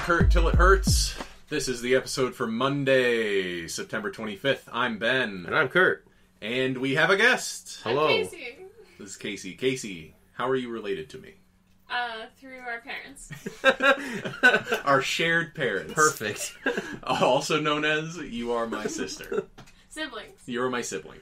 Curt till it hurts. This is the episode for Monday, September 25th. I'm Ben. And I'm Curt. And we have a guest. Hello. I'm Casey. This is Casey. Casey, how are you related to me? Through our parents. Our shared parents. Perfect. Also known as, you are my sister. Siblings. You are my sibling.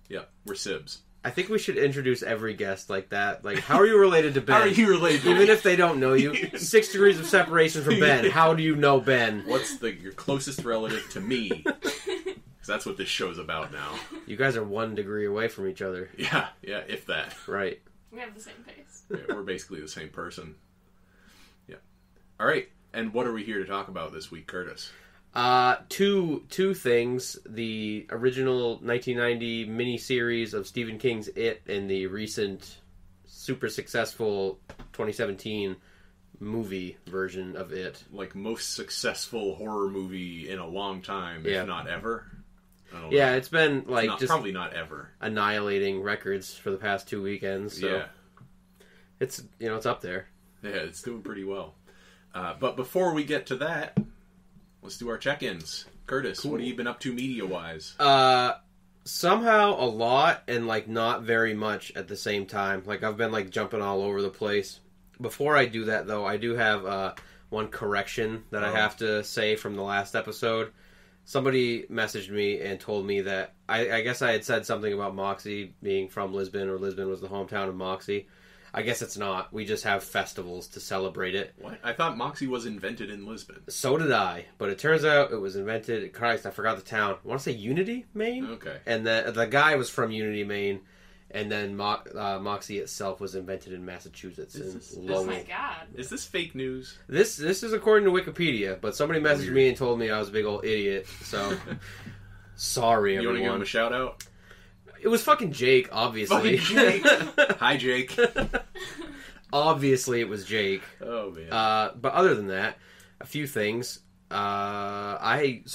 Yep, we're sibs. I think we should introduce every guest like that. Like, how are you related to Ben? How are you related to Even me? if they don't know you. 6 degrees of separation from Ben. How do you know Ben? What's your closest relative to me? Because that's what this show's about now. You guys are 1 degree away from each other. Yeah, if that. Right. We have the same face. Yeah, we're basically the same person. Yeah. All right. And what are we here to talk about this week, Curtis? Two things. The original 1990 miniseries of Stephen King's It and the recent super successful 2017 movie version of It. Like most successful horror movie in a long time, yeah. if not ever. I don't yeah, know. it's been like just probably not ever annihilating records for the past 2 weekends. So yeah. It's it's up there. Yeah, it's doing pretty well. But before we get to that, let's do our check-ins. Curtis, cool. What have you been up to media-wise? Somehow a lot and like not very much at the same time. Like I've been like jumping all over the place. Before I do that though, I do have one correction that I have to say from the last episode. Somebody messaged me and told me that I guess I had said something about Moxie being from Lisbon, or Lisbon was the hometown of Moxie. I guess it's not. We just have festivals to celebrate it. What? I thought Moxie was invented in Lisbon. So did I, but it turns out it was invented... Christ, I forgot the town. I want to say Unity, Maine? Okay. And the guy was from Unity, Maine, and then Moxie itself was invented in Massachusetts. Oh my god. Is this fake news? This is according to Wikipedia, but somebody messaged me and told me I was a big old idiot, so... Sorry, everyone. You want to give him a shout-out? It was fucking Jake, obviously. Fucking Jake. Hi, Jake. Obviously, it was Jake. Oh, man. But other than that, a few things. Last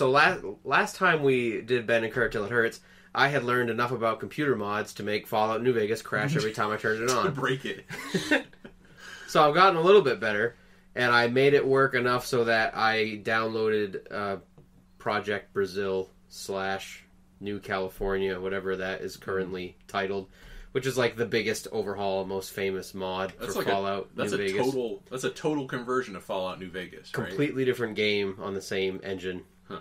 time we did Ben and Curt till it hurts, I had learned enough about computer mods to make Fallout New Vegas crash every time I turned it on. To break it. So I've gotten a little bit better, and I made it work enough so that I downloaded Project Brazil / New California, whatever that is currently titled, which is like the biggest overhaul, most famous mod for Fallout New Vegas. That's a total conversion of Fallout New Vegas, right? Completely different game on the same engine. Huh.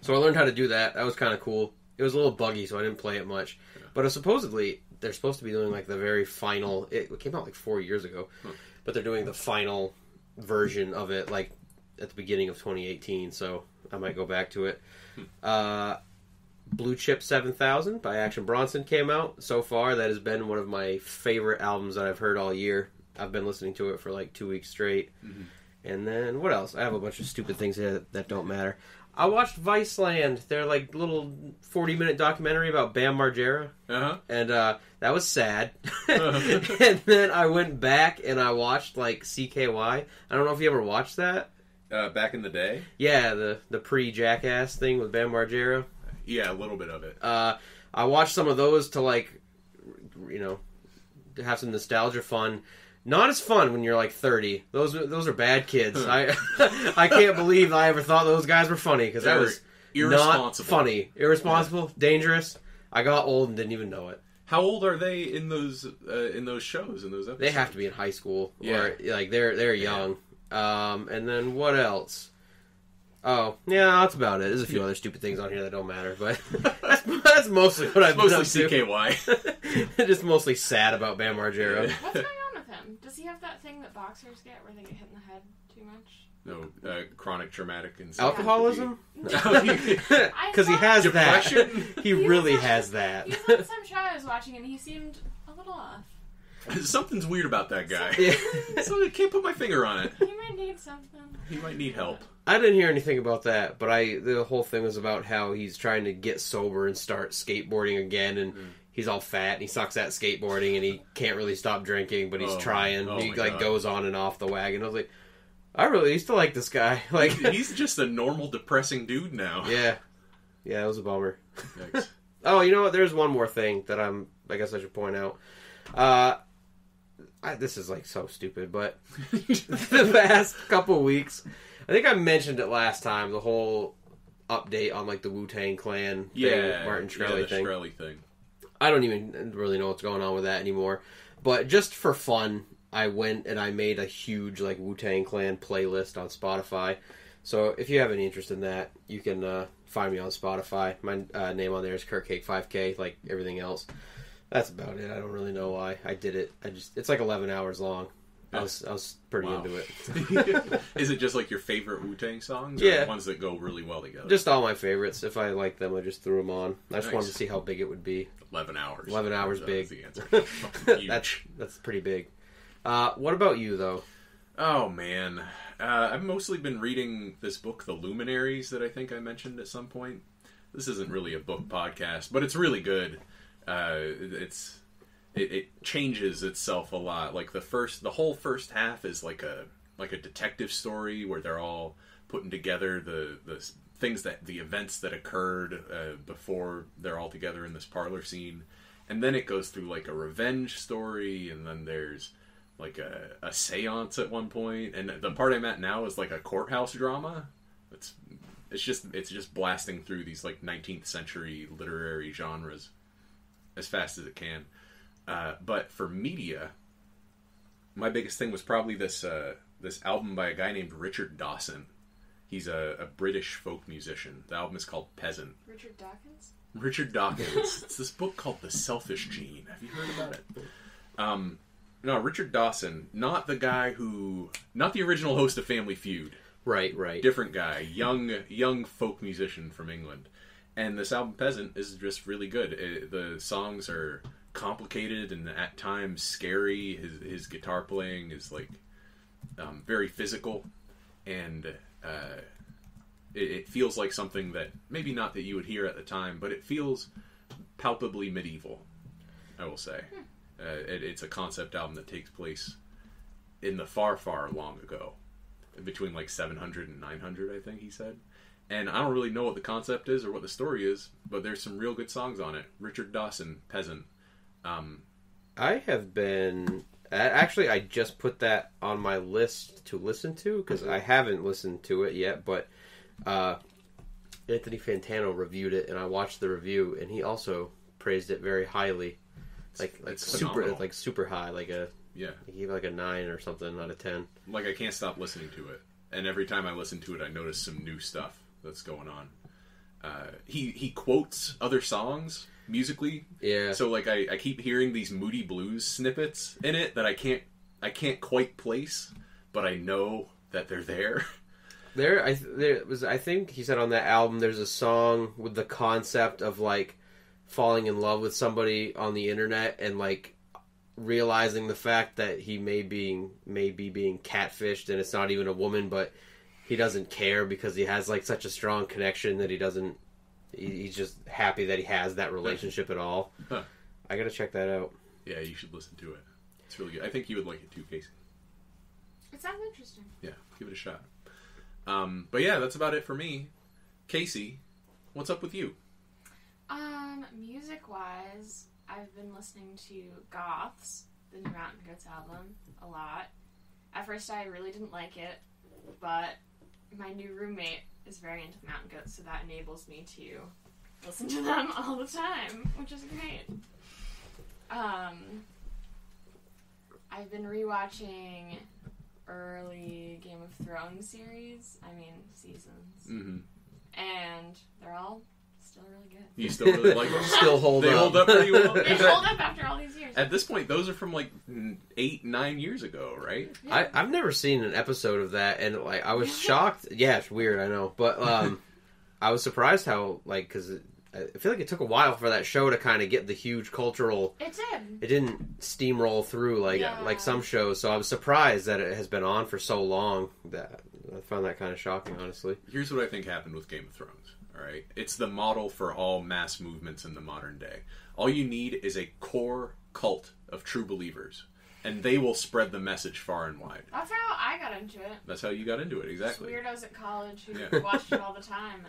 So I learned how to do that. That was kind of cool. It was a little buggy, so I didn't play it much. Yeah. But supposedly, they're supposed to be doing like the very final... It came out like 4 years ago. Huh. But they're doing the final version of it like at the beginning of 2018, so I might go back to it. Blue Chip 7000 by Action Bronson came out. So far, that has been one of my favorite albums that I've heard all year. I've been listening to it for like 2 weeks straight. Mm-hmm. And then, what else? I have a bunch of stupid things here that don't matter. I watched Viceland, their like little 40-minute documentary about Bam Margera. Uh-huh. And that was sad. And then I went back and I watched like CKY. I don't know if you ever watched that. Back in the day? Yeah, the pre-Jackass thing with Bam Margera. Yeah, a little bit of it. I watched some of those to to have some nostalgia fun. Not as fun when you're like 30. Those are bad kids. I can't believe I ever thought those guys were funny, because that was not funny. Irresponsible, dangerous. I got old and didn't even know it. How old are they in those shows, in those episodes? They have to be in high school. Yeah. Or like they're young. And then what else? Oh, yeah, that's about it. There's a few other stupid things on here that don't matter, but that's mostly what I've been up to. Mostly CKY. Just mostly sad about Bam Margera. What's going on with him? Does he have that thing that boxers get where they get hit in the head too much? No, chronic traumatic alcoholism? Because he has depression? That. He really has that. He was on some show I was watching, and he seemed a little off. Something's weird about that guy. Yeah. So I can't put my finger on it. He might need something. He might need help. I didn't hear anything about that, but the whole thing was about how he's trying to get sober and start skateboarding again, and he's all fat, and he sucks at skateboarding, and he can't really stop drinking, but he's trying. He goes on and off the wagon. I was like, I really used to like this guy. Like, he's just a normal, depressing dude now. Yeah, it was a bummer. Yikes. Oh, you know what? There's one more thing that I guess I should point out. this is like so stupid, but the past couple weeks, I think I mentioned it last time, the whole update on like the Wu-Tang Clan thing, Martin Shkreli thing. Shkreli thing. I don't even really know what's going on with that anymore. But just for fun, I went and I made a huge like Wu-Tang Clan playlist on Spotify. So if you have any interest in that, you can find me on Spotify. My name on there is CurtCake5K, like everything else. That's about it. I don't really know why I did it. It's like 11 hours long. I was pretty into it. Is it just like your favorite Wu-Tang songs? Yeah. Or ones that go really well together? Just all my favorites. If I like them, I just threw them on. I just wanted to see how big it would be. 11 hours. 11 hours big. That's the answer. That's pretty big. What about you, though? Oh, man. I've mostly been reading this book, The Luminaries, that I think I mentioned at some point. This isn't really a book podcast, but it's really good. It changes itself a lot. Like the whole first half is like a detective story where they're all putting together the things the events that occurred before they're all together in this parlor scene, and then it goes through like a revenge story, and then there's like a seance at one point, and the part I'm at now is like a courthouse drama. It's just blasting through these like 19th century literary genres as fast as it can. But for media, my biggest thing was probably this album by a guy named Richard Dawson. He's a British folk musician. The album is called Peasant. Richard Dawkins? Richard Dawkins. It's this book called The Selfish Gene. Have you heard about it? No, Richard Dawson, not the original host of Family Feud. Right. Different guy, young folk musician from England. And this album, Peasant, is just really good. The songs are complicated and at times scary. His guitar playing is like very physical, and it feels like something that maybe not that you would hear at the time, but it feels palpably medieval, I will say. It's a concept album that takes place in the far long ago, between like 700 and 900, I think he said. And I don't really know what the concept is or what the story is, but there's some real good songs on it. Richard Dawson, Peasant. I have been... Actually, I just put that on my list to listen to, because I haven't listened to it yet, but Anthony Fantano reviewed it, and I watched the review, and he also praised it very highly. Like super high, like a... Yeah. He gave it like a 9 or something out of 10. Like, I can't stop listening to it. And every time I listen to it, I notice some new stuff that's going on. He quotes other songs musically. Yeah. So like I keep hearing these Moody Blues snippets in it that I can't quite place, but I know that they're there. I think he said on that album there's a song with the concept of like falling in love with somebody on the internet and like realizing the fact that he may be being catfished and it's not even a woman, but he doesn't care because he has like such a strong connection that he's just happy that he has that relationship at all. Huh. I gotta check that out. Yeah, you should listen to it. It's really good. I think you would like it too, Casey. It sounds interesting. Yeah, give it a shot. But yeah, that's about it for me. Casey, what's up with you? Music-wise, I've been listening to Goths, the new Mountain Goats album, a lot. At first I really didn't like it, but my new roommate is very into the Mountain Goats, so that enables me to listen to them all the time, which is great. I've been rewatching early Game of Thrones seasons. Mm-hmm. And they're all still really good. You still really like them? Still hold up. They hold up pretty well? They hold up after all these years. At this point, those are from like 8-9 years ago, right? Yeah. I've never seen an episode of that, and like I was shocked. Yeah, it's weird, I know. But I was surprised how, like, because I feel like it took a while for that show to kind of get the huge cultural... It did. It didn't steamroll through like some shows, so I was surprised that it has been on for so long. That I found that kind of shocking, honestly. Here's what I think happened with Game of Thrones. All right, it's the model for all mass movements in the modern day. All you need is a core cult of true believers, and they will spread the message far and wide. That's how I got into it. That's how you got into it, exactly. Just weirdos at college who watched it all the time,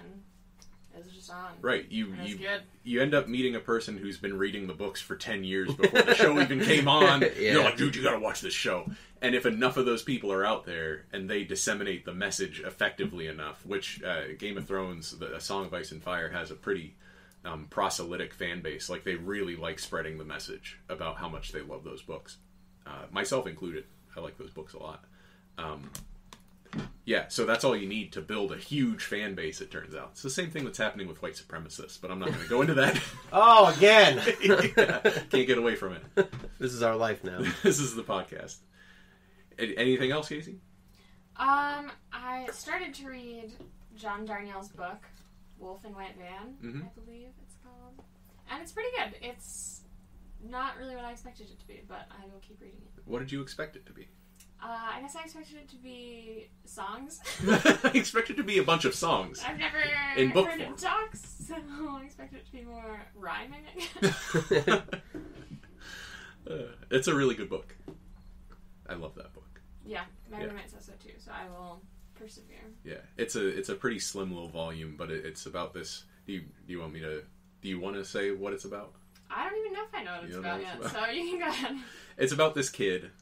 and it was just on. Right. Good. You end up meeting a person who's been reading the books for 10 years before the show even came on. Yeah. You're like, dude, you gotta watch this show. And if enough of those people are out there and they disseminate the message effectively enough, which Game of Thrones, A Song of Ice and Fire, has a pretty proselytic fan base. Like, they really like spreading the message about how much they love those books. Myself included. I like those books a lot. Yeah, so that's all you need to build a huge fan base, it turns out. It's the same thing that's happening with white supremacists, but I'm not going to go into that. Oh, again! Yeah, can't get away from it. This is our life now. This is the podcast. Anything else, Casey? I started to read John Darnielle's book, Wolf in White Van, I believe it's called. And it's pretty good. It's not really what I expected it to be, but I will keep reading it. What did you expect it to be? I guess I expected it to be songs. I expected it to be a bunch of songs. I've never in book heard form. it talks, so I expected it to be more rhyming, I guess. It's a really good book. I love that book. Yeah, my roommate says so too, so I will persevere. Yeah, it's a pretty slim little volume, but it's about this. Do you want to say what it's about? I don't even know if I know what it's about yet, so you can go ahead. It's about this kid.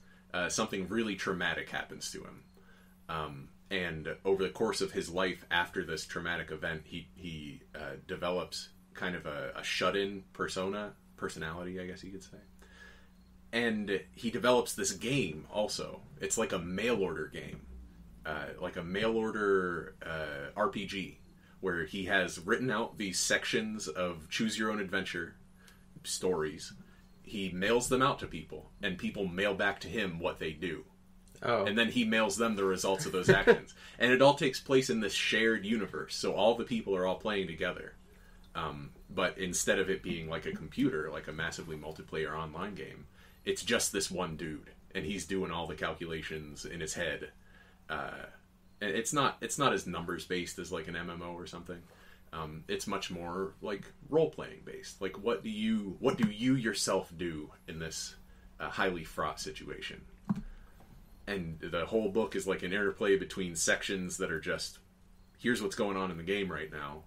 Something really traumatic happens to him, and over the course of his life after this traumatic event, he develops kind of a shut-in personality, I guess you could say. And he develops this game also. It's like a mail-order game, like a mail-order RPG, where he has written out these sections of choose-your-own-adventure stories. He mails them out to people, and people mail back to him what they do. Oh. And then he mails them the results of those actions. And it all takes place in this shared universe, so all the people are all playing together. But instead of it being like a computer, like a massively multiplayer online game, it's just this one dude, and he's doing all the calculations in his head. And it's not as numbers-based as like an MMO or something. It's much more like role-playing based. Like, what do you yourself do in this highly fraught situation? And the whole book is like an interplay between sections that are just, here's what's going on in the game right now,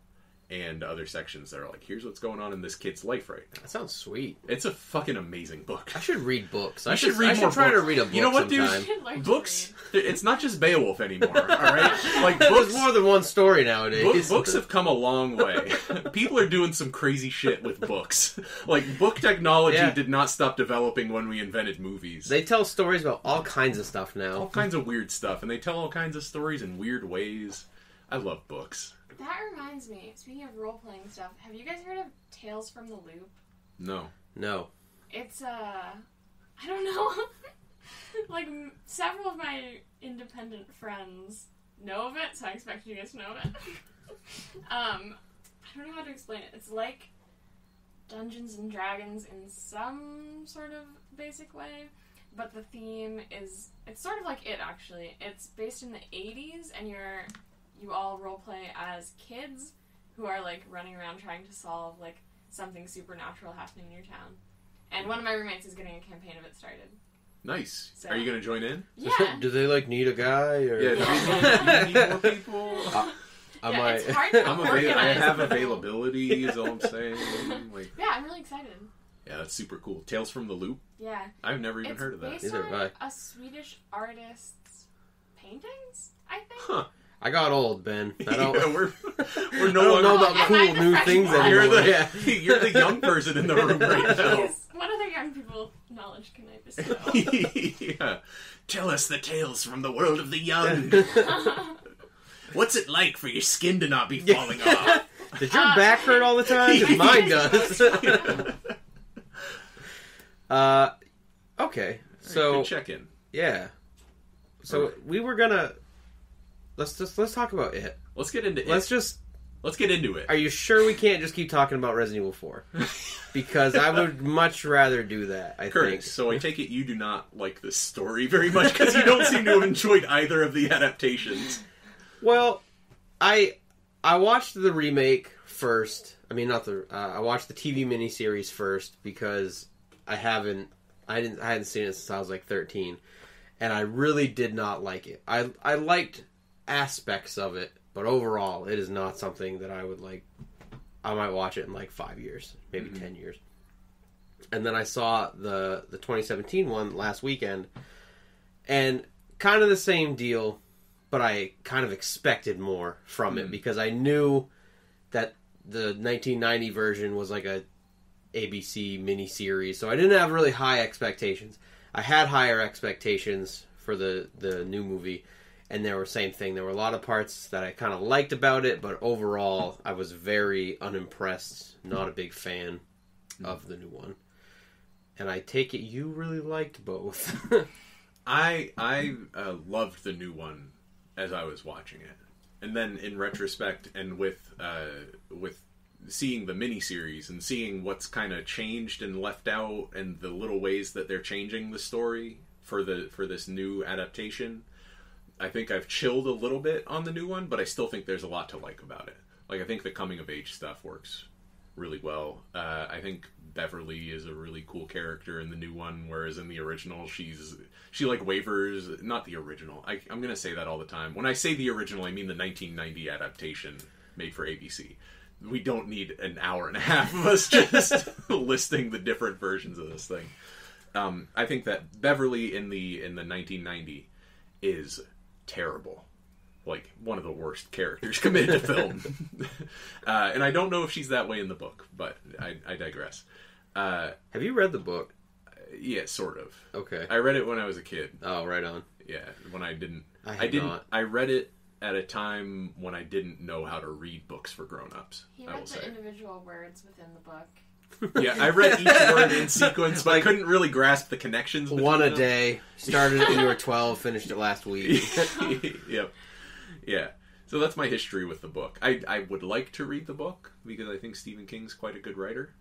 and other sections that are like, here's what's going on in this kid's life right now. That sounds sweet. It's a fucking amazing book. I should read books. I should try to read a book. You know what, sometime. dude? Books. It's not just Beowulf anymore. All right, like books. There's more than one story nowadays. Books have come a long way. People are doing some crazy shit with books. Like, book technology did not stop developing when we invented movies. They tell stories about all kinds of stuff now. All kinds of weird stuff, and they tell all kinds of stories in weird ways. I love books. That reminds me, speaking of role-playing stuff, have you guys heard of Tales from the Loop? No. It's, I don't know. Like, several of my independent friends know of it, so I expect you guys to know of it. I don't know how to explain it. It's like Dungeons and Dragons in some sort of basic way, but the theme is, it's sort of like it, actually. It's based in the 80s, and you all roleplay as kids who are, like, running around trying to solve, like, something supernatural happening in your town. And one of my roommates is getting a campaign of it started. Nice. So, are you going to join in? Yeah. Do they, like, need a guy? Or... Yeah, do you need more people? It's hard to I have availability, is all I'm saying. Like, yeah, I'm really excited. Yeah, that's super cool. Tales from the Loop? Yeah. I've never even heard of that. It's based on a Swedish artist's paintings, I think. Huh. I got old, Ben. We're no longer know about cool new things anymore. You're the young person in the room right now. What other young people knowledge can I bestow? Yeah. Tell us the tales from the world of the young. What's it like for your skin to not be falling off? Does your back hurt all the time? 'Cause mine does. Okay. So good check-in. Yeah. So we were gonna let's talk about it. Let's get into it. Let's get into it. Are you sure we can't just keep talking about Resident Evil 4? Because I would much rather do that, I think. So I take it you do not like this story very much because you don't seem to have enjoyed either of the adaptations. Well, I watched the remake first. I mean, I watched the TV miniseries first because I hadn't seen it since I was like 13, and I really did not like it. I liked aspects of it, but overall, it is not something that I would like I might watch it in like 5 years, maybe 10 years. And then I saw the 2017 one last weekend, and kind of the same deal, but I kind of expected more from it because I knew that the 1990 version was like a ABC miniseries, so I didn't have really high expectations. I had higher expectations for the new movie, and there were same thing. There were a lot of parts that I kind of liked about it, but overall I was very unimpressed, not a big fan of the new one. And I take it you really liked both. I loved the new one as I was watching it, and then in retrospect, and with seeing the miniseries and seeing what's kind of changed and left out, and the little ways that they're changing the story for this new adaptation, I think I've chilled a little bit on the new one, but I still think there's a lot to like about it. Like, I think the coming of age stuff works really well. I think Beverly is a really cool character in the new one, whereas in the original she like wavers. Not the original. I'm gonna say that all the time. When I say the original, I mean the 1990 adaptation made for ABC. We don't need an hour and a half of us just listing the different versions of this thing. I think that Beverly in the 1990 is terrible. Like, one of the worst characters committed to film. And I don't know if she's that way in the book, but I digress. Have you read the book? Yeah, sort of. Okay. I read it when I was a kid. Oh, right on. Yeah, when I didn't... I didn't. Not. I read it at a time when I didn't know how to read books for grown-ups. He read the individual words within the book. Yeah, I read each word in sequence, but I couldn't really grasp the connections. One a day. Started it when you were 12, finished it last week. Yep. Yeah. So that's my history with the book. I would like to read the book, because I think Stephen King's quite a good writer.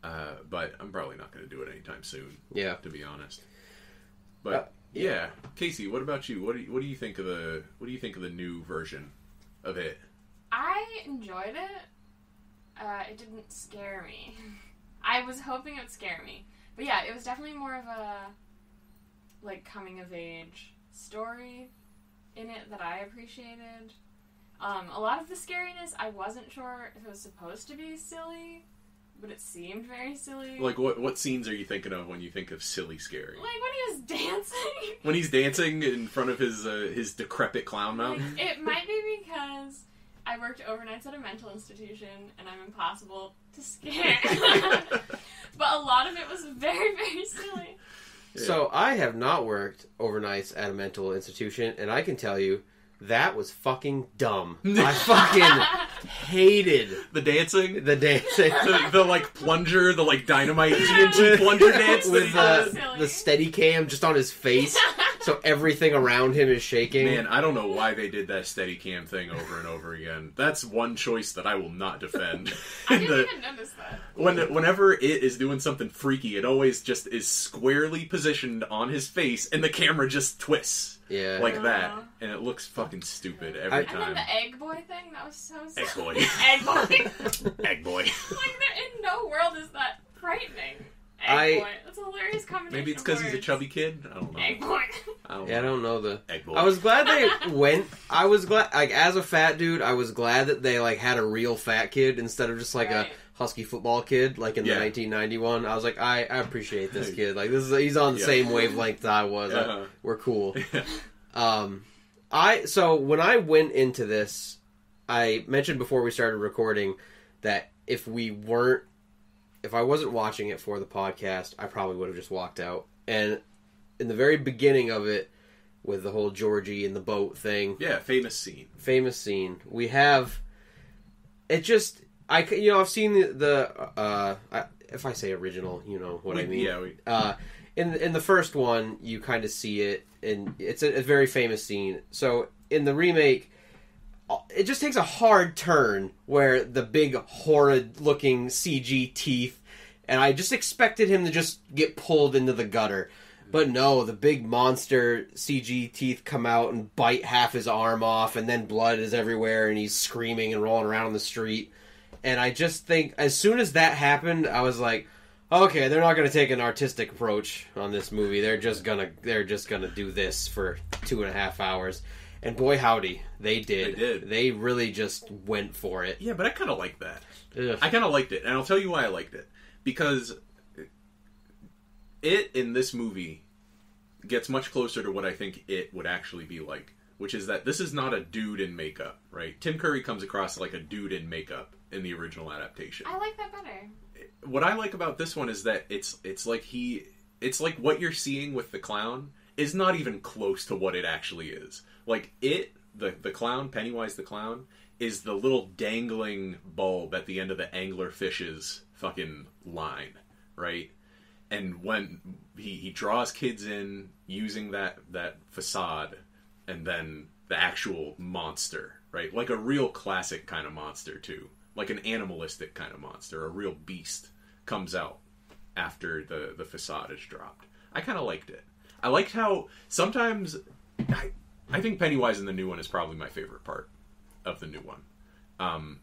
But I'm probably not going to do it anytime soon. Yeah. To be honest. But yeah, Casey, what about you? What do you think of the new version of it? I enjoyed it. It didn't scare me. I was hoping it would scare me. But yeah, it was definitely more of a like coming of age story in it that I appreciated. A lot of the scariness, I wasn't sure if it was supposed to be silly, but it seemed very silly. Like, what scenes are you thinking of when you think of silly scary? Like, when he was dancing. When he's dancing in front of his decrepit clown mouth? Like, it might be because I worked overnights at a mental institution, and I'm impossible to scare. But a lot of it was very, very silly. Yeah. So, I have not worked overnights at a mental institution, and I can tell you, that was fucking dumb. I fucking hated the dancing. The like plunger, the like dynamite TNT plunger dance with the steady cam just on his face, so everything around him is shaking. Man, I don't know why they did that steady cam thing over and over again. That's one choice that I will not defend. I didn't even notice that. Whenever it is doing something freaky, it always just is squarely positioned on his face, and the camera just twists. Yeah. Like that. And it looks fucking stupid every time. And then the egg boy thing, that was so silly. Egg boy. Egg boy. Egg boy. Like, in no world is that frightening. Egg boy. That's a hilarious combination. Maybe it's because he's a chubby kid? I don't know. Egg boy. I don't know the... Egg boy. I was glad they went... I was glad... Like, as a fat dude, I was glad that they, like, had a real fat kid instead of just, like, a husky football kid, like in the 1991. I was like, I appreciate this kid. Like, he's on the same wavelength that I was. We're cool. So when I went into this, I mentioned before we started recording that if I wasn't watching it for the podcast, I probably would have just walked out. And in the very beginning of it, with the whole Georgie and the boat thing, famous scene. We have it. Just I've seen the if I say original, you know what I mean. Yeah. In the first one, you kind of see it, and it's a very famous scene. So in the remake, it just takes a hard turn where the big horrid-looking CG teeth, and I just expected him to just get pulled into the gutter. But no, the big monster CG teeth come out and bite half his arm off, and then blood is everywhere, and he's screaming and rolling around on the street. And I just think, as soon as that happened, I was like, okay, they're not going to take an artistic approach on this movie. They're just gonna do this for 2.5 hours. And boy howdy, they did. They did. They really just went for it. Yeah, but I kind of like that. Ugh. I kind of liked it, and I'll tell you why I liked it. Because it, in this movie, gets much closer to what I think it would actually be like. Which is that this is not a dude in makeup, right? Tim Curry comes across like a dude in makeup in the original adaptation. I like that better. What I like about this one is that it's like what you're seeing with the clown is not even close to what it actually is. Like the clown, Pennywise the clown, is the little dangling bulb at the end of the anglerfish's fucking line, right? And when he draws kids in using that facade, and then the actual monster, right? Like a real classic kind of monster too. Like an animalistic kind of monster, a real beast comes out after the facade is dropped. I kind of liked it. I liked how sometimes I think Pennywise in the new one is probably my favorite part of the new one.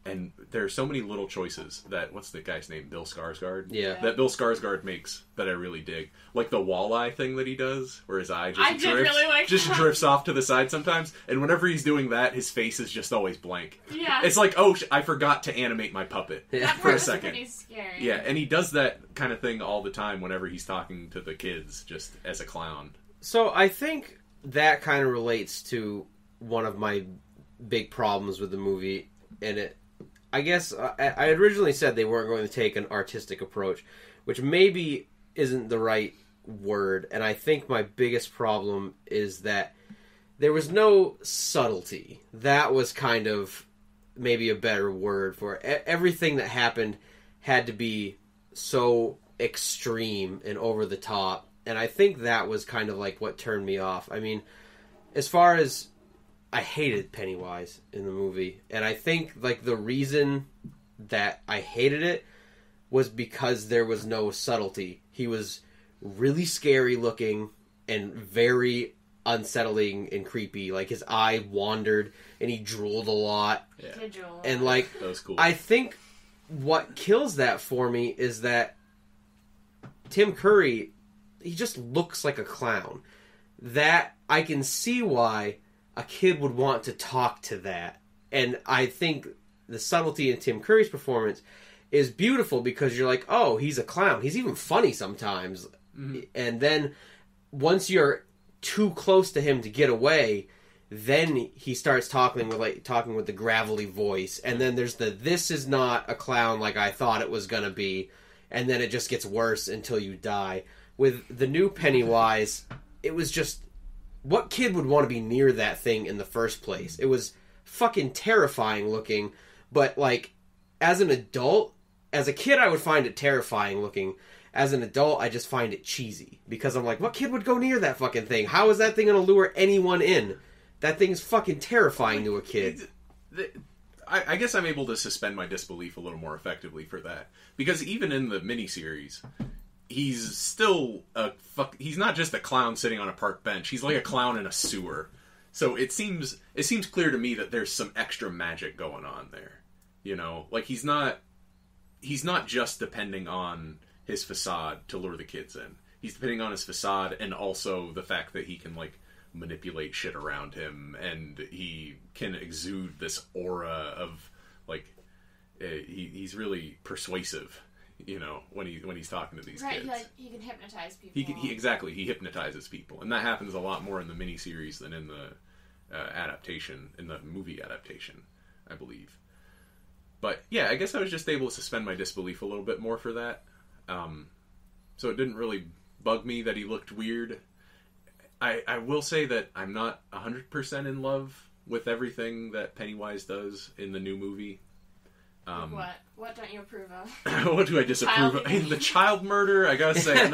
And there are so many little choices that, what's the guy's name? Bill Skarsgård? Yeah. That Bill Skarsgård makes that I really dig. Like the walleye thing that he does, where his eye just drifts off to the side sometimes. And whenever he's doing that, his face is just always blank. Yeah. It's like, oh, I forgot to animate my puppet for a second. Pretty scary. Yeah, and he does that kind of thing all the time whenever he's talking to the kids, just as a clown. So I think that kind of relates to one of my big problems with the movie, and I guess I originally said they weren't going to take an artistic approach, which maybe isn't the right word, and I think my biggest problem is that there was no subtlety. That was kind of maybe a better word for it. Everything that happened had to be so extreme and over the top, and I think that was kind of like what turned me off. I mean, as far as I hated Pennywise in the movie, and I think like the reason that I hated it was because there was no subtlety. He was really scary looking and very unsettling and creepy. Like his eye wandered and he drooled a lot. Yeah. And like That was cool. I think what kills that for me is that Tim Curry, he just looks like a clown. That I can see why a kid would want to talk to that. And I think the subtlety in Tim Curry's performance is beautiful because you're like, oh, he's a clown. He's even funny sometimes. Mm-hmm. And then once you're too close to him to get away, then he starts talking with the gravelly voice. And then there's this is not a clown like I thought it was going to be. And then it just gets worse until you die. With the new Pennywise, it was just, what kid would want to be near that thing in the first place? It was fucking terrifying looking, but like, as an adult, as a kid I would find it terrifying looking. As an adult, I just find it cheesy. Because I'm like, what kid would go near that fucking thing? How is that thing going to lure anyone in? That thing's fucking terrifying to a kid. I guess I'm able to suspend my disbelief a little more effectively for that. Because even in the miniseries, he's still he's not just a clown sitting on a park bench. He's like a clown in a sewer. So it seems clear to me that there's some extra magic going on there. You know, like he's not just depending on his facade to lure the kids in. He's depending on his facade and also the fact that he can like manipulate shit around him, and he can exude this aura of like he's really persuasive. You know, when he's talking to these kids. Right, he can hypnotize people. He hypnotizes people. And that happens a lot more in the miniseries than in the adaptation, in the movie adaptation, I believe. But, yeah, I guess I was just able to suspend my disbelief a little bit more for that. So it didn't really bug me that he looked weird. I will say that I'm not 100% in love with everything that Pennywise does in the new movie. What don't you approve of? What do I disapprove of? The child murder, I gotta say,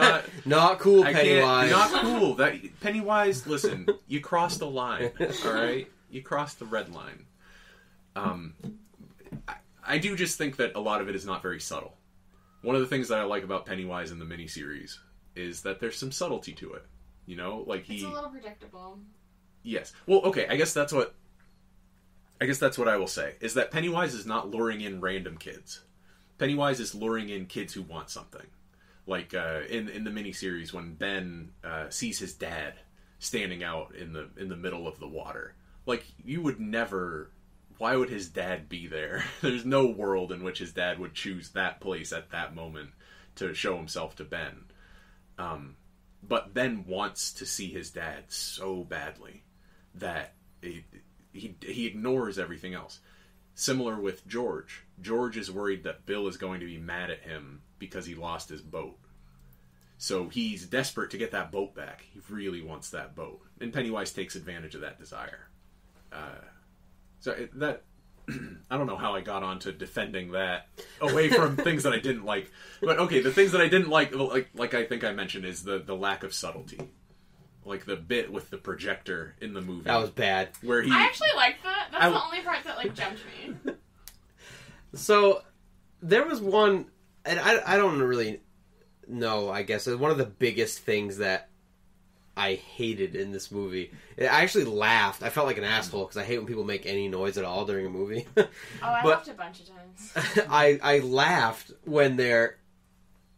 not cool, Pennywise. Not cool. That Pennywise, listen, you crossed the line, alright? You crossed the red line. I do just think that a lot of it is not very subtle. One of the things that I like about Pennywise in the miniseries is that there's some subtlety to it. You know? Like it's a little predictable. Yes. Well, okay, I guess that's what I will say, is that Pennywise is not luring in random kids. Pennywise is luring in kids who want something. Like, in the miniseries, when Ben sees his dad standing out in the middle of the water. Like, you would never... Why would his dad be there? There's no world in which his dad would choose that place at that moment to show himself to Ben. But Ben wants to see his dad so badly that he ignores everything else. Similar with George. George is worried that Bill is going to be mad at him because he lost his boat. So he's desperate to get that boat back. He really wants that boat. And Pennywise takes advantage of that desire. I don't know how I got on to defending that away from things that I didn't like. But okay, the things that I didn't like I think I mentioned, is the lack of subtlety. Like the bit with the projector in the movie. That was bad. I actually liked that. That's the only part that jumped me. So there was one, and I don't really know, I guess, one of the biggest things that I hated in this movie. I actually laughed. I felt like an asshole because I hate when people make any noise at all during a movie. I laughed a bunch of times. I laughed when they're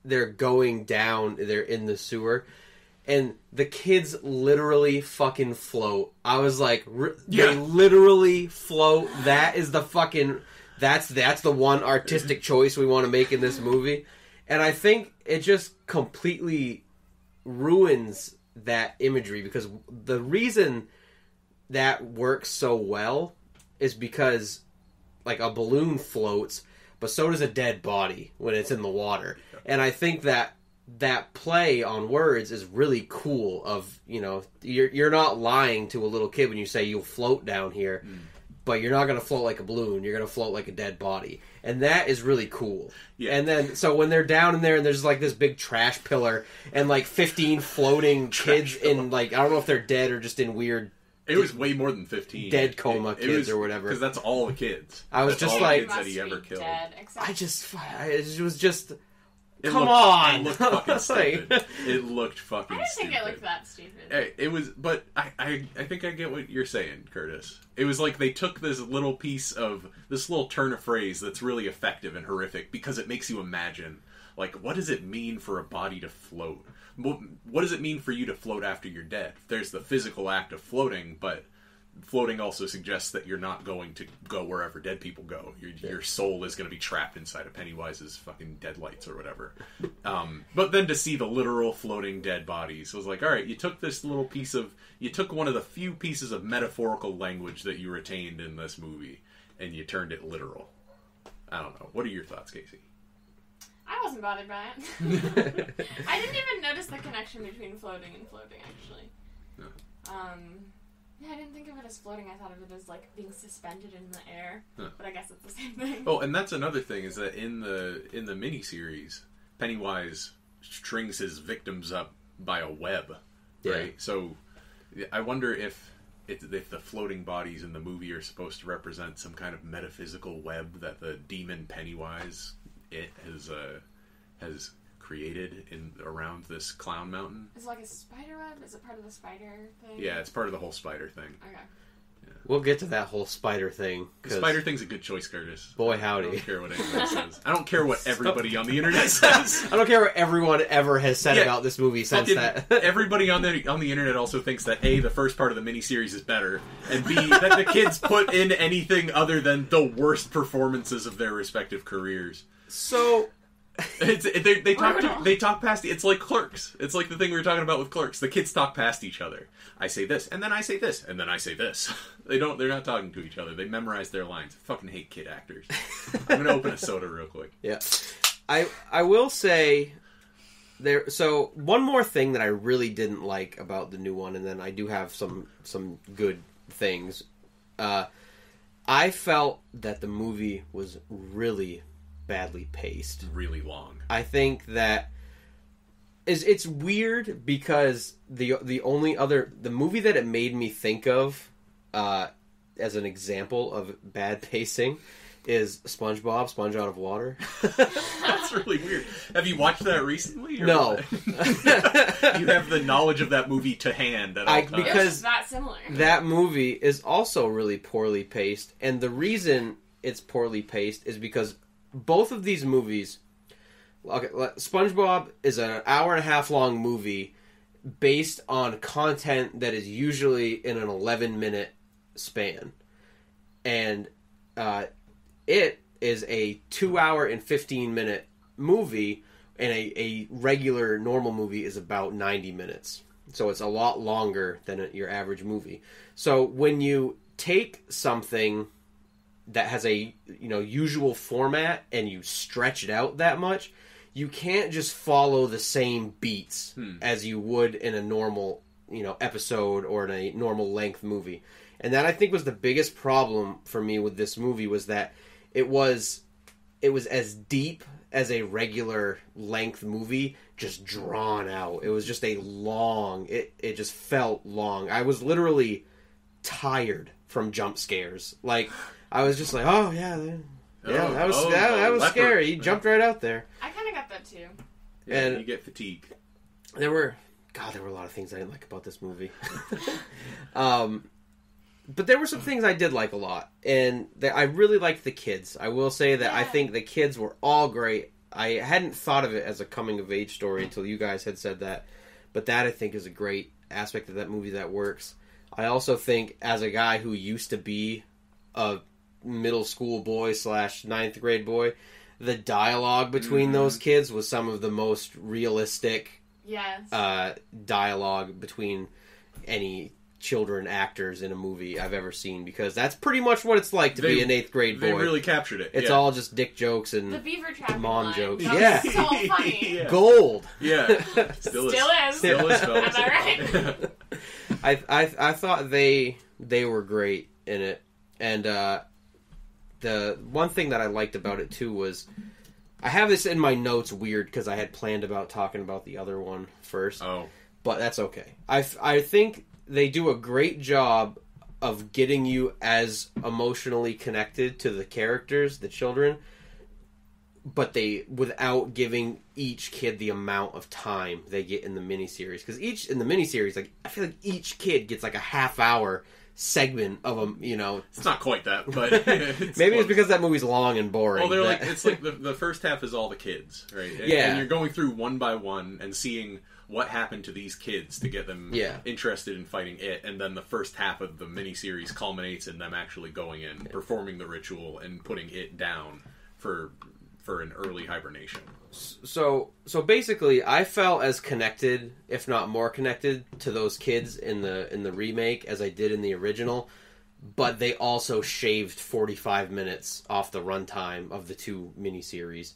going down, they're in the sewer, and the kids literally fucking float. I was like, they literally float. That is the fucking... That's the one artistic choice we want to make in this movie. And I think it just completely ruins that imagery, because the reason that works so well is because, like, a balloon floats, but so does a dead body when it's in the water. And I think that play on words is really cool. Of, you know, you're not lying to a little kid when you say you'll float down here, but you're not going to float like a balloon. You're going to float like a dead body. And that is really cool. Yeah. And then, so when they're down in there and there's like this big trash pillar and like 15 floating kids in, like, I don't know if they're dead or just in weird... It was way more than 15. Dead coma kids or whatever. Because that's all the kids. I was just like... Kids that he ever killed. It was just... Come It on! looked fucking stupid. It looked fucking stupid. I didn't think stupid. it looked that stupid. Hey, it was, but I think I get what you're saying, Curtis. It was like they took this little turn of phrase that's really effective and horrific because it makes you imagine, like, what does it mean for a body to float? What does it mean for you to float after you're dead? There's the physical act of floating, but floating also suggests that you're not going to go wherever dead people go. Your soul is going to be trapped inside of Pennywise's fucking deadlights or whatever. But then to see the literal floating dead bodies, I was like, all right, you took one of the few pieces of metaphorical language that you retained in this movie, and you turned it literal. I don't know. What are your thoughts, Casey? I wasn't bothered by it. I didn't even notice the connection between floating and floating, actually. No. Yeah, I didn't think of it as floating. I thought of it as, like, being suspended in the air. Huh. But I guess it's the same thing. Oh, and that's another thing, is that in the miniseries, Pennywise strings his victims up by a web, right? So I wonder if the floating bodies in the movie are supposed to represent some kind of metaphysical web that the demon Pennywise has created around this clown mountain. Is it like a spider web? Is it part of the spider thing? Yeah, it's part of the whole spider thing. Okay. Yeah. We'll get to that whole spider thing. The spider thing's a good choice, Curtis. Boy, howdy. I don't care what anyone says. I don't care what everybody on the internet says. I don't care what everyone ever has said about this movie since that. Everybody on the internet also thinks that A, the first part of the miniseries is better, and B, that the kids put in anything other than the worst performances of their respective careers. So... They talk past. It's like Clerks. It's like the thing we were talking about with Clerks. The kids talk past each other. I say this, and then I say this, and then I say this. They're not talking to each other. They memorize their lines. I fucking hate kid actors. I'm gonna open a soda real quick. Yeah, I will say there. So one more thing that I really didn't like about the new one, and then I do have some good things. I felt that the movie was really badly paced. Really long. I think that it's weird because the movie that it made me think of as an example of bad pacing is SpongeBob, Sponge Out of Water. That's really weird. Have you watched that recently? Or no. You have the knowledge of that movie to hand at all times. Because it's that similar. That movie is also really poorly paced, and the reason it's poorly paced is because both of these movies... Okay, SpongeBob is an hour and a half long movie based on content that is usually in an 11-minute span. And it is a 2-hour and 15-minute movie, and a regular normal movie is about 90 minutes. So it's a lot longer than your average movie. So when you take something that has a usual format and you stretch it out that much, you can't just follow the same beats as you would in a normal episode or in a normal length movie. And that, I think, was the biggest problem for me with this movie, was that it was as deep as a regular length movie, just drawn out. It was just a long... It just felt long. I was literally tired from jump scares. Like, I was just like, oh, yeah, that was scary. He jumped right out there. I kind of got that, too. Yeah, and you get fatigue. There were a lot of things I didn't like about this movie. But there were some things I did like a lot. And I really liked the kids. I will say that I think the kids were all great. I hadn't thought of it as a coming-of-age story until you guys had said that. But that, I think, is a great aspect of that movie that works. I also think, as a guy who used to be a middle school boy / ninth grade boy, the dialogue between those kids was some of the most realistic dialogue between any children actors in a movie I've ever seen, because that's pretty much what it's like to be an 8th grade boy. They really captured it. It's all just dick jokes and the beaver trap mom line. jokes. That was so funny. Gold. Yeah. Still is. Am I right? I thought they were great in it, and the one thing that I liked about it too was, I have this in my notes weird because I had planned about talking about the other one first. Oh, but that's okay. I think they do a great job of getting you as emotionally connected to the characters, the children, but without giving each kid the amount of time they get in the miniseries. Because in the miniseries, like, I feel like each kid gets like a half-hour segment of them. It's not quite that, but maybe it's because that movie's long and boring. Well, it's like the first half is all the kids, right? And you're going through one by one and seeing what happened to these kids to get them interested in fighting it, and then the first half of the miniseries culminates in them actually going in, performing the ritual, and putting it down for an early hibernation. So basically, I felt as connected, if not more connected, to those kids in the remake as I did in the original, but they also shaved 45 minutes off the runtime of the two miniseries.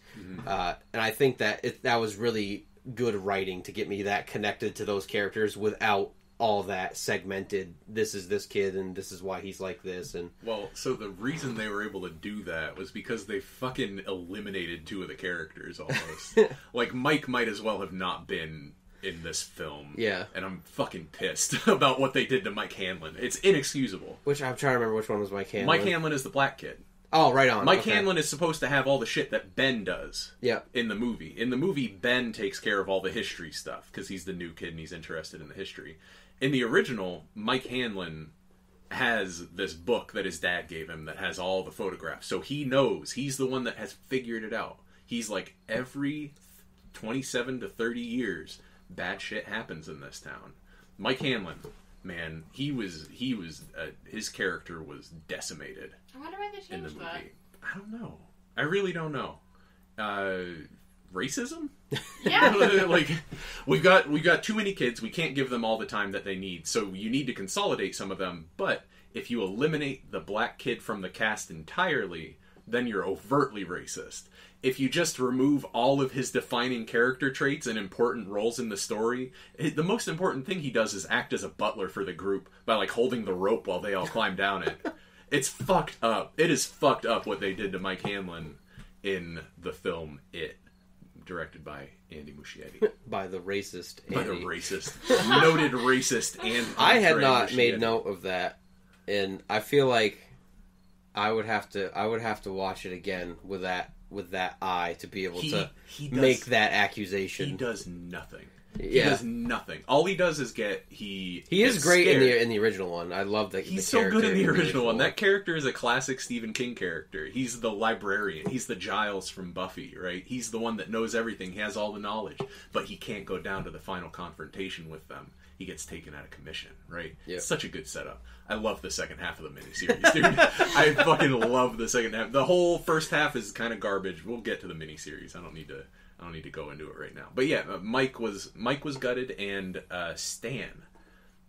And I think that that was really good writing to get me that connected to those characters without all that segmented, this is this kid and this is why he's like this. And so the reason they were able to do that was because they fucking eliminated two of the characters almost. Like, Mike might as well have not been in this film. Yeah. And I'm fucking pissed about what they did to Mike Hanlon. It's inexcusable. Which, I'm trying to remember which one was Mike Hanlon. Mike Hanlon is the black kid. Oh, right on. Mike Hanlon is supposed to have all the shit that Ben does in the movie. In the movie, Ben takes care of all the history stuff, because he's the new kid and he's interested in the history. In the original, Mike Hanlon has this book that his dad gave him that has all the photographs. So he knows. He's the one that has figured it out. He's like, every 27 to 30 years, bad shit happens in this town. Mike Hanlon, man, his character was decimated. I wonder why they changed in the movie. that. I don't know. I really don't know. Racism? Yeah. Like, we've got too many kids. We can't give them all the time that they need. So you need to consolidate some of them. But if you eliminate the black kid from the cast entirely, then you're overtly racist. If you just remove all of his defining character traits and important roles in the story, the most important thing he does is act as a butler for the group by, like, holding the rope while they all climb down it. It's fucked up. It is fucked up what they did to Mike Hanlon in the film It, directed by Andy Muschietti. By the racist Andy. By the racist. Noted racist and I had not made note of that, and I feel like I would have to watch it again with that eye to be able to make that accusation. He does nothing. He does nothing. All he does is he is great scared. in the original one. I love that. He's so good in the original one. That character is a classic Stephen King character. He's the librarian. He's the Giles from Buffy, right? He's the one that knows everything. He has all the knowledge, but he can't go down to the final confrontation with them. He gets taken out of commission, right? Yep. Such a good setup. I love the second half of the miniseries, dude. I fucking love the second half. The whole first half is kind of garbage. We'll get to the miniseries. I don't need to go into it right now. But yeah, Mike was gutted, and Stan.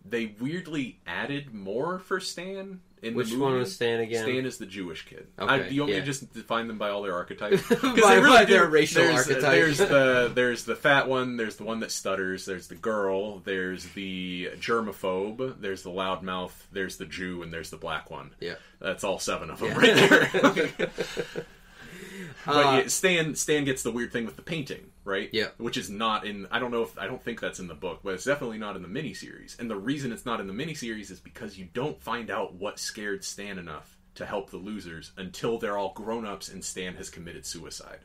They weirdly added more for Stan in Which the movie. one was Stan again? Stan is the Jewish kid. Okay, Do you want me to just define them by all their archetypes? By their racial archetypes. There's the fat one. There's the one that stutters. There's the girl. There's the germaphobe. There's the loudmouth. There's the Jew, and there's the black one. Yeah, that's all 7 of them right there. But Stan gets the weird thing with the painting, right? Yeah. Which is not in... I don't think that's in the book, but it's definitely not in the miniseries. And the reason it's not in the miniseries is because you don't find out what scared Stan enough to help the losers until they're all grown-ups and Stan has committed suicide.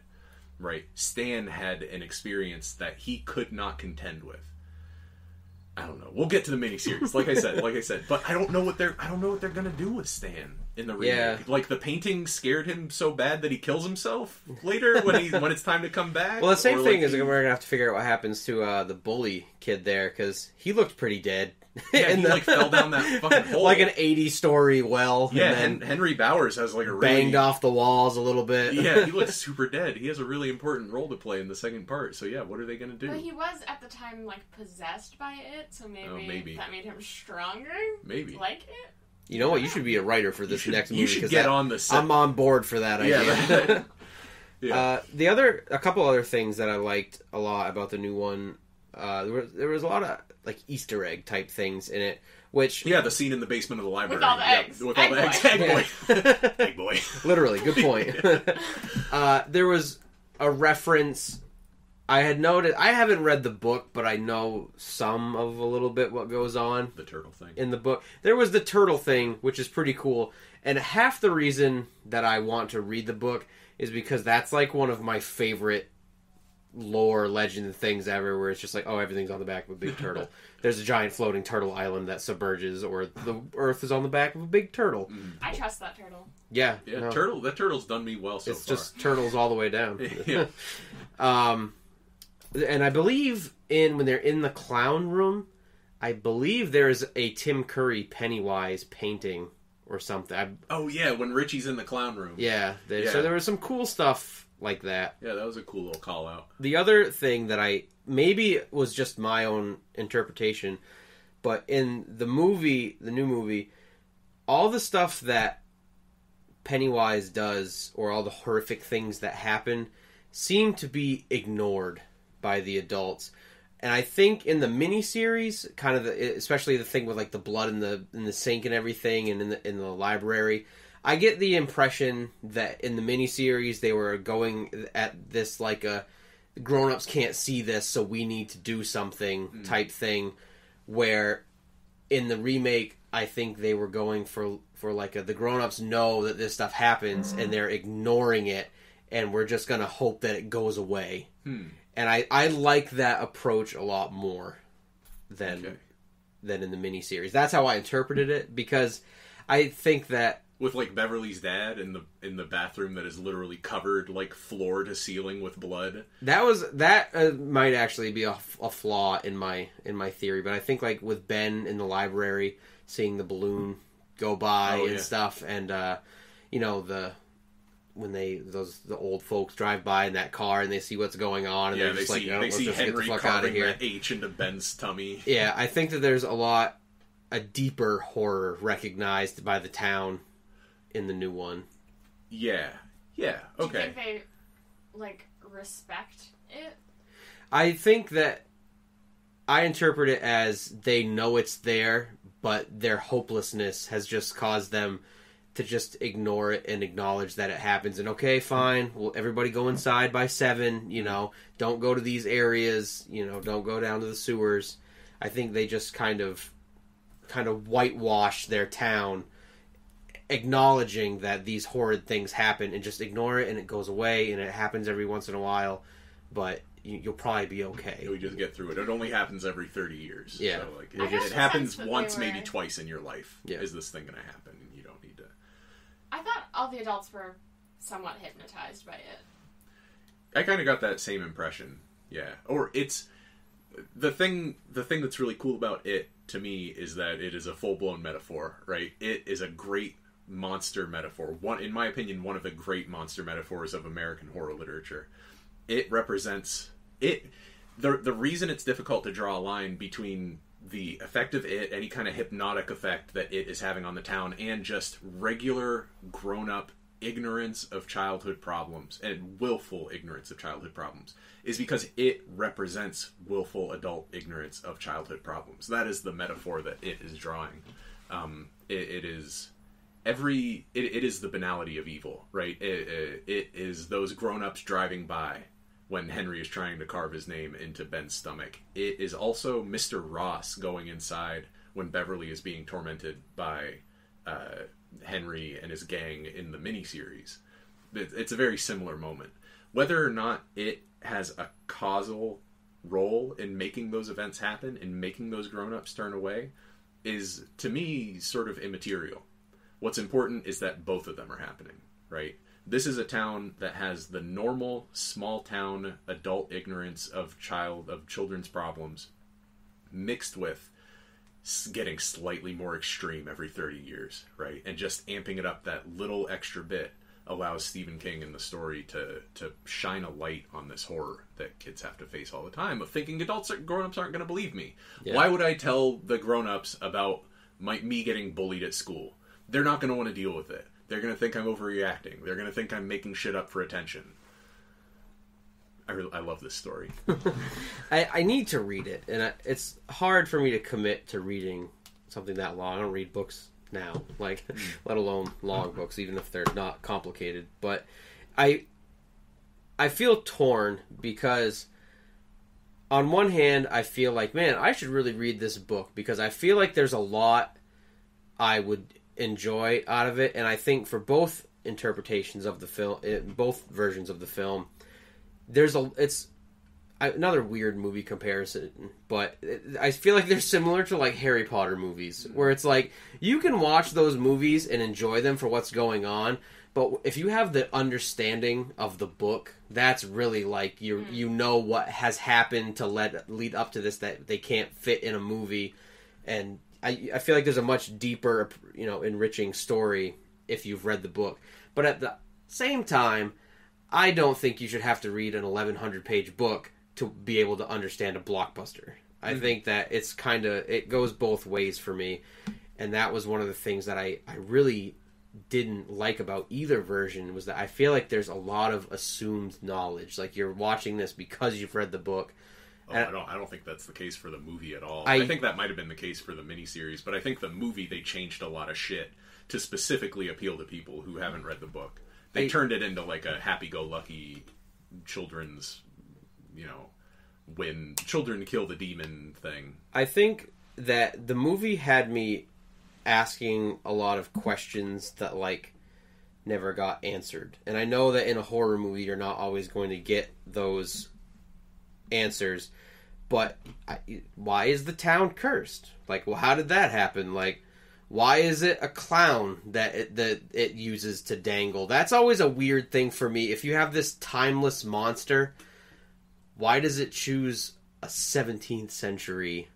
Right? Stan had an experience that he could not contend with. I don't know. We'll get to the miniseries, like I said. But I don't know what they're gonna do with Stan in the remake. Yeah. Like the painting scared him so bad that he kills himself later when it's time to come back. Well, the same thing is we're gonna have to figure out what happens to the bully kid there, because he looked pretty dead. Yeah, he fell down that fucking hole. Like an 80-story well. Yeah, and then Henry Bowers has like a really... banged off the walls a little bit. Yeah, he looks super dead. He has a really important role to play in the second part. So yeah, what are they going to do? Well, he was at the time possessed by it, so maybe that made him stronger. Maybe. Like it. You know what? You should be a writer for this next movie. You should get on the set. I'm on board for that idea. Yeah. A couple other things that I liked a lot about the new one. There was a lot of Easter egg type things in it, which the scene in the basement of the library with all the eggs, with all the eggs, egg boy. Literally, good point. There was a reference. I had noted. I haven't read the book, but I know some of a little bit what goes on. The turtle thing in the book. There was the turtle thing, which is pretty cool. And half the reason that I want to read the book is because that's one of my favorite lore, legend things ever, where it's just everything's on the back of a big turtle. There's a giant floating turtle island that submerges, or the Earth is on the back of a big turtle. I trust that turtle. Yeah, no. That turtle's done me well so far. It's just turtles all the way down. Yeah. And I believe when they're in the clown room, I believe there's a Tim Curry Pennywise painting or something. When Richie's in the clown room. Yeah, so there was some cool stuff like that. Yeah, that was a cool little call out. The other thing that maybe was just my own interpretation, but in the new movie, all the stuff that Pennywise does, or all the horrific things that happen, seem to be ignored by the adults. And I think in the miniseries, kind of especially the thing with the blood in the sink and everything, and in the library, I get the impression that in the miniseries they were going at this a grown-ups can't see this, so we need to do something type thing, where in the remake I think they were going for the grown-ups know that this stuff happens and they're ignoring it, and we're just going to hope that it goes away. And I like that approach a lot more than in the miniseries. That's how I interpreted it, because I think that with Beverly's dad in the bathroom that is literally covered floor to ceiling with blood. That might actually be a flaw in my theory, but I think with Ben in the library seeing the balloon go by and stuff, and when the old folks drive by in that car and they see what's going on, and they're just they see Henry carving that H into Ben's tummy. Yeah, I think that there's a deeper horror recognized by the town in the new one. Yeah. Okay. Do you think they respect it? I think that I interpret it as they know it's there, but their hopelessness has just caused them to just ignore it and acknowledge that it happens. And okay, fine, well, everybody go inside by 7. Don't go to these areas. Don't go down to the sewers. I think they just kind of whitewash their town, acknowledging that these horrid things happen, and just ignore it, and it goes away, and it happens every once in a while. But you'll probably be okay. We just get through it. It only happens every 30 years. Yeah. So, like, I guess it happens the sense that once, they were- maybe twice in your life. Yeah. Is this thing going to happen? And you don't need to... I thought all the adults were somewhat hypnotized by it. I kind of got that same impression. Yeah. Or it's... The thing that's really cool about it, to me, is that it is a full-blown metaphor, right? It is a great monster metaphor. In my opinion, one of the great monster metaphors of American horror literature. It represents... The reason it's difficult to draw a line between the effect of it, any kind of hypnotic effect that it is having on the town, and just regular grown-up ignorance of childhood problems, and willful ignorance of childhood problems, is because it represents willful adult ignorance of childhood problems. That is the metaphor that it is drawing. It is the banality of evil, right? It is those grown-ups driving by when Henry is trying to carve his name into Ben's stomach. It is also Mr. Ross going inside when Beverly is being tormented by Henry and his gang in the miniseries. It's a very similar moment. Whether or not it has a causal role in making those events happen, in making those grown-ups turn away, is, to me, sort of immaterial. What's important is that both of them are happening, right? This is a town that has the normal, small-town, adult ignorance of children's problems, mixed with getting slightly more extreme every 30 years, right? And just amping it up that little extra bit allows Stephen King in the story to shine a light on this horror that kids have to face all the time of thinking grown-ups aren't going to believe me. Yeah. Why would I tell the grown-ups about me getting bullied at school? They're not going to want to deal with it. They're going to think I'm overreacting. They're going to think I'm making shit up for attention. I love this story. I need to read it, and it's hard for me to commit to reading something that long. I don't read books now, let alone long books, even if they're not complicated. But I feel torn because on one hand, I feel like, man, I should really read this book because I feel like there's a lot I would enjoy out of it, and I think for both interpretations of the film, both versions of the film, it's another weird movie comparison, but I feel like they're similar to like Harry Potter movies, where it's like you can watch those movies and enjoy them for what's going on, but if you have the understanding of the book, that's really like you know what has happened to lead up to this that they can't fit in a movie, and I feel like there's a much deeper, enriching story if you've read the book. But at the same time, I don't think you should have to read an 1,100-page book to be able to understand a blockbuster. I think that it goes both ways for me. And that was one of the things that I really didn't like about either version, was that I feel like there's a lot of assumed knowledge. Like, you're watching this because you've read the book. I don't think that's the case for the movie at all. I think that might have been the case for the miniseries, but I think the movie, they changed a lot of shit to specifically appeal to people who haven't read the book. They turned it into like a happy-go-lucky children's, when children kill the demon thing. I think that the movie had me asking a lot of questions that, never got answered. And I know that in a horror movie, you're not always going to get those answers, but why is the town cursed? How did that happen? Why is it a clown that it uses to dangle? That's always a weird thing for me. If you have this timeless monster, why does it choose a 17th century,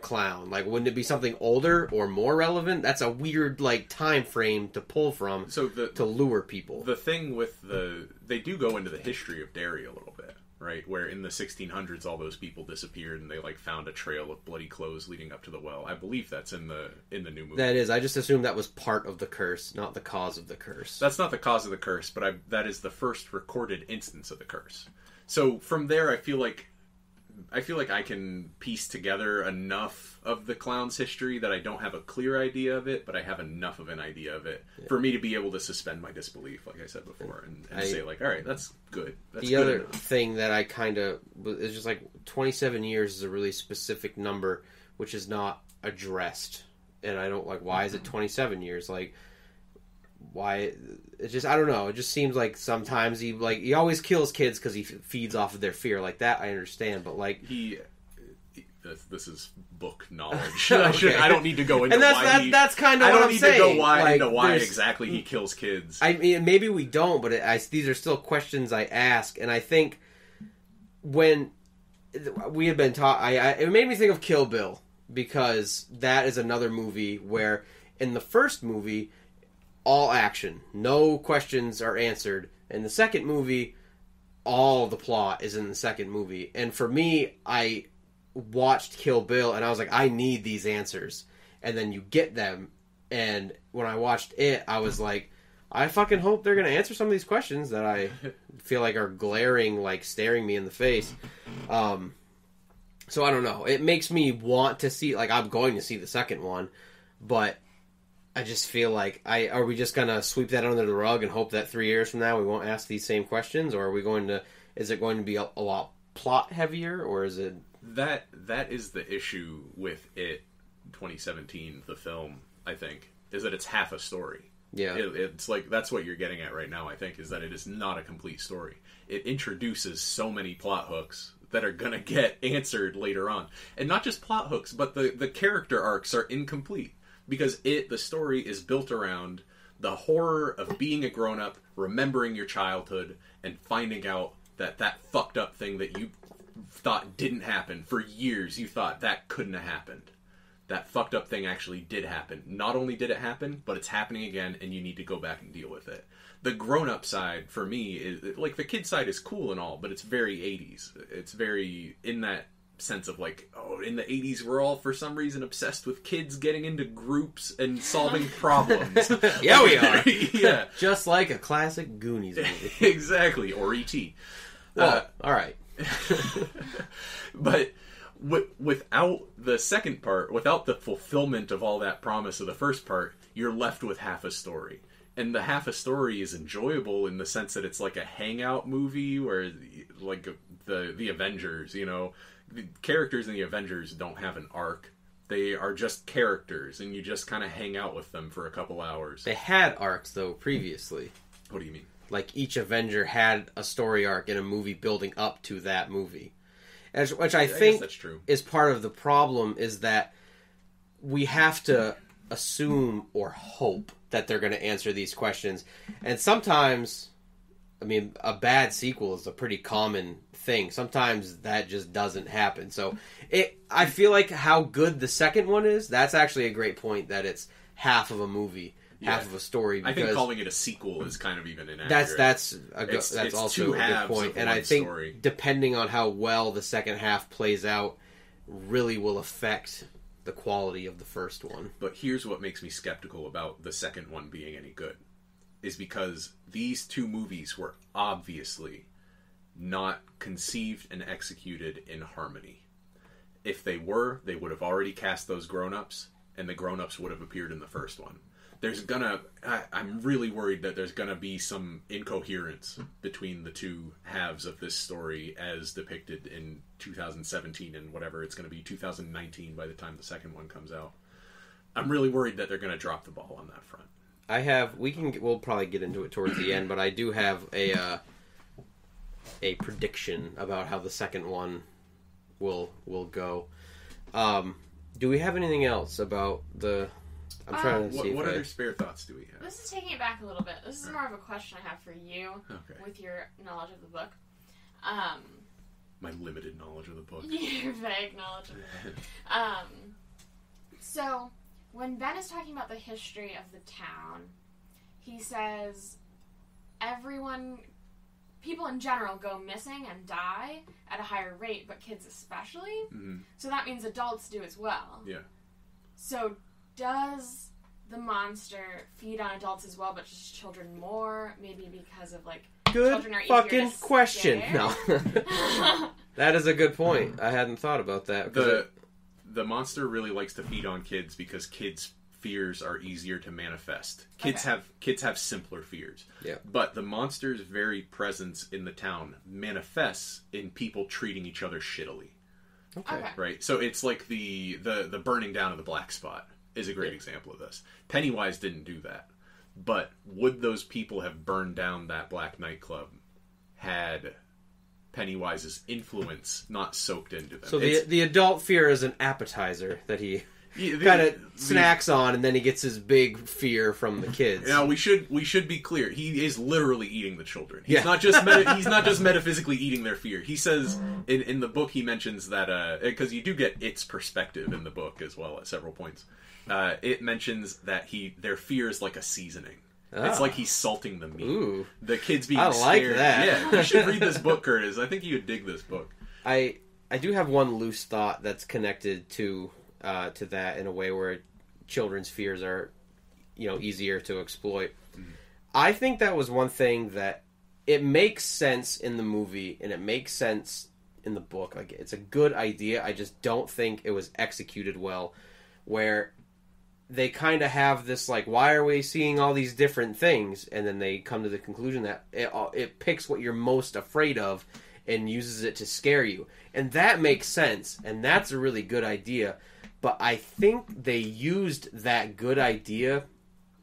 clown? Wouldn't it be something older or more relevant? That's a weird, time frame to pull from to lure people. The thing with they do go into the history of Derry a little bit, right? Where in the 1600s, all those people disappeared, and they found a trail of bloody clothes leading up to the well. I believe that's in the new movie. That is. I just assumed that was part of the curse, not the cause of the curse. That's not the cause of the curse, but that is the first recorded instance of the curse. So from there, I feel like I can piece together enough of the clown's history that I don't have a clear idea of it, but I have enough of an idea of it for me to be able to suspend my disbelief, like I said before, and say, all right, that's good. That's the good other enough. thing that I kind of... is just 27 years is a really specific number, which is not addressed. And I don't why is it 27 years? why. It's just, I don't know. It just seems like sometimes he always kills kids because he feeds off of their fear. Like that, I understand. But like this is book knowledge. Okay. I don't need to go into and that's kind of what I'm saying. I don't need to go into why there's- exactly he kills kids. I mean, maybe we don't, but these are still questions I ask, and I think when we had been taught, it made me think of Kill Bill, because that is another movie where in the first movie, all action, no questions are answered. In the second movie, all the plot is in the second movie. And for me, I watched Kill Bill and I was like, I need these answers. And then you get them. And when I watched it, I was like, I fucking hope they're going to answer some of these questions that I feel like are glaring, like staring me in the face. So I don't know. It makes me want to see, like, I'm going to see the second one, but I just feel like, are we just going to sweep that under the rug and hope that 3 years from now we won't ask these same questions, or is it going to be a lot plot heavier, or is it... That is the issue with it, 2017, the film, I think, is that it's half a story. Yeah. It's like, that's what you're getting at right now, I think, is that it is not a complete story. It introduces so many plot hooks that are gonna get answered later on. And not just plot hooks, but the character arcs are incomplete. Because the story is built around the horror of being a grown-up, remembering your childhood, and finding out that fucked up thing that you thought didn't happen. For years, you thought that couldn't have happened. That fucked up thing actually did happen. Not only did it happen, but it's happening again, and you need to go back and deal with it. The grown-up side, for me, is like, the kid side is cool and all, but it's very 80s. It's very, in that sense of like, oh, in the 80s, we're all, for some reason, obsessed with kids getting into groups and solving problems. Yeah, we are. Yeah. Just like a classic Goonies movie. Exactly, or E.T. Well, all right. But without the second part, without the fulfillment of all that promise of the first part, you're left with half a story. And the half a story is enjoyable in the sense that it's like a hangout movie where, like, the Avengers, you know, the characters in the Avengers don't have an arc. They are just characters, and you just kind of hang out with them for a couple hours. They had arcs, though, previously. What do you mean? Like, each Avenger had a story arc in a movie building up to that movie. Which I think guess that's true. Is part of the problem, is that we have to assume or hope that they're going to answer these questions. And sometimes, I mean, a bad sequel is a pretty common thing. Sometimes that just doesn't happen. So I feel like how good the second one is, that's actually a great point, that it's half of a movie, half of a story. Because I think calling it a sequel is kind of even inaccurate. That's it's also a good point. And I think story. Depending on how well the second half plays out really will affect the quality of the first one. But here's what makes me skeptical about the second one being any good, is because these two movies were obviously not conceived and executed in harmony. If they were, they would have already cast those grown-ups, and the grown-ups would have appeared in the first one. I'm really worried that there's gonna be some incoherence between the two halves of this story as depicted in 2017 and whatever it's gonna be 2019 by the time the second one comes out. I'm really worried that they're gonna drop the ball on that front. We'll probably get into it towards the end, but I do have a prediction about how the second one will go. Do we have anything else about the... I'm trying to see what other spare thoughts do we have? This is taking it back a little bit. This is more of a question I have for you, with your knowledge of the book. My limited knowledge of the book. Your vague knowledge of the book. So, when Ben is talking about the history of the town, he says people in general go missing and die at a higher rate, but kids especially. Mm-hmm. So that means adults do as well. Yeah. So does the monster feed on adults as well, but just children more? Maybe because of, like, children are easier fucking to question. scare? No. That is a good point. I hadn't thought about that. The monster really likes to feed on kids because kids' fears are easier to manifest. Kids have simpler fears. Yeah. But the monster's very presence in the town manifests in people treating each other shittily. Okay. Right? So it's like the burning down of the black spot is a great example of this. Pennywise didn't do that. But would those people have burned down that black nightclub had Pennywise's influence not soaked into them? So the adult fear is an appetizer that he kind of snacks on, and then he gets his big fear from the kids. Now we should be clear. He is literally eating the children. He's not just he's not just metaphysically eating their fear. He says in the book, he mentions that because you do get its perspective in the book as well at several points. It mentions that their fear is like a seasoning. It's like he's salting the meat. Ooh. The kids being scared. I like that. Yeah, you should read this book, Curtis. I think you would dig this book. I do have one loose thought that's connected to that in a way where children's fears are, easier to exploit. Mm-hmm. I think that was one thing that it makes sense in the movie and it makes sense in the book. Like, it's a good idea. I just don't think it was executed well, where they kind of have this, like, why are we seeing all these different things? And then they come to the conclusion that it picks what you're most afraid of and uses it to scare you. And that makes sense, and that's a really good idea. But I think they used that good idea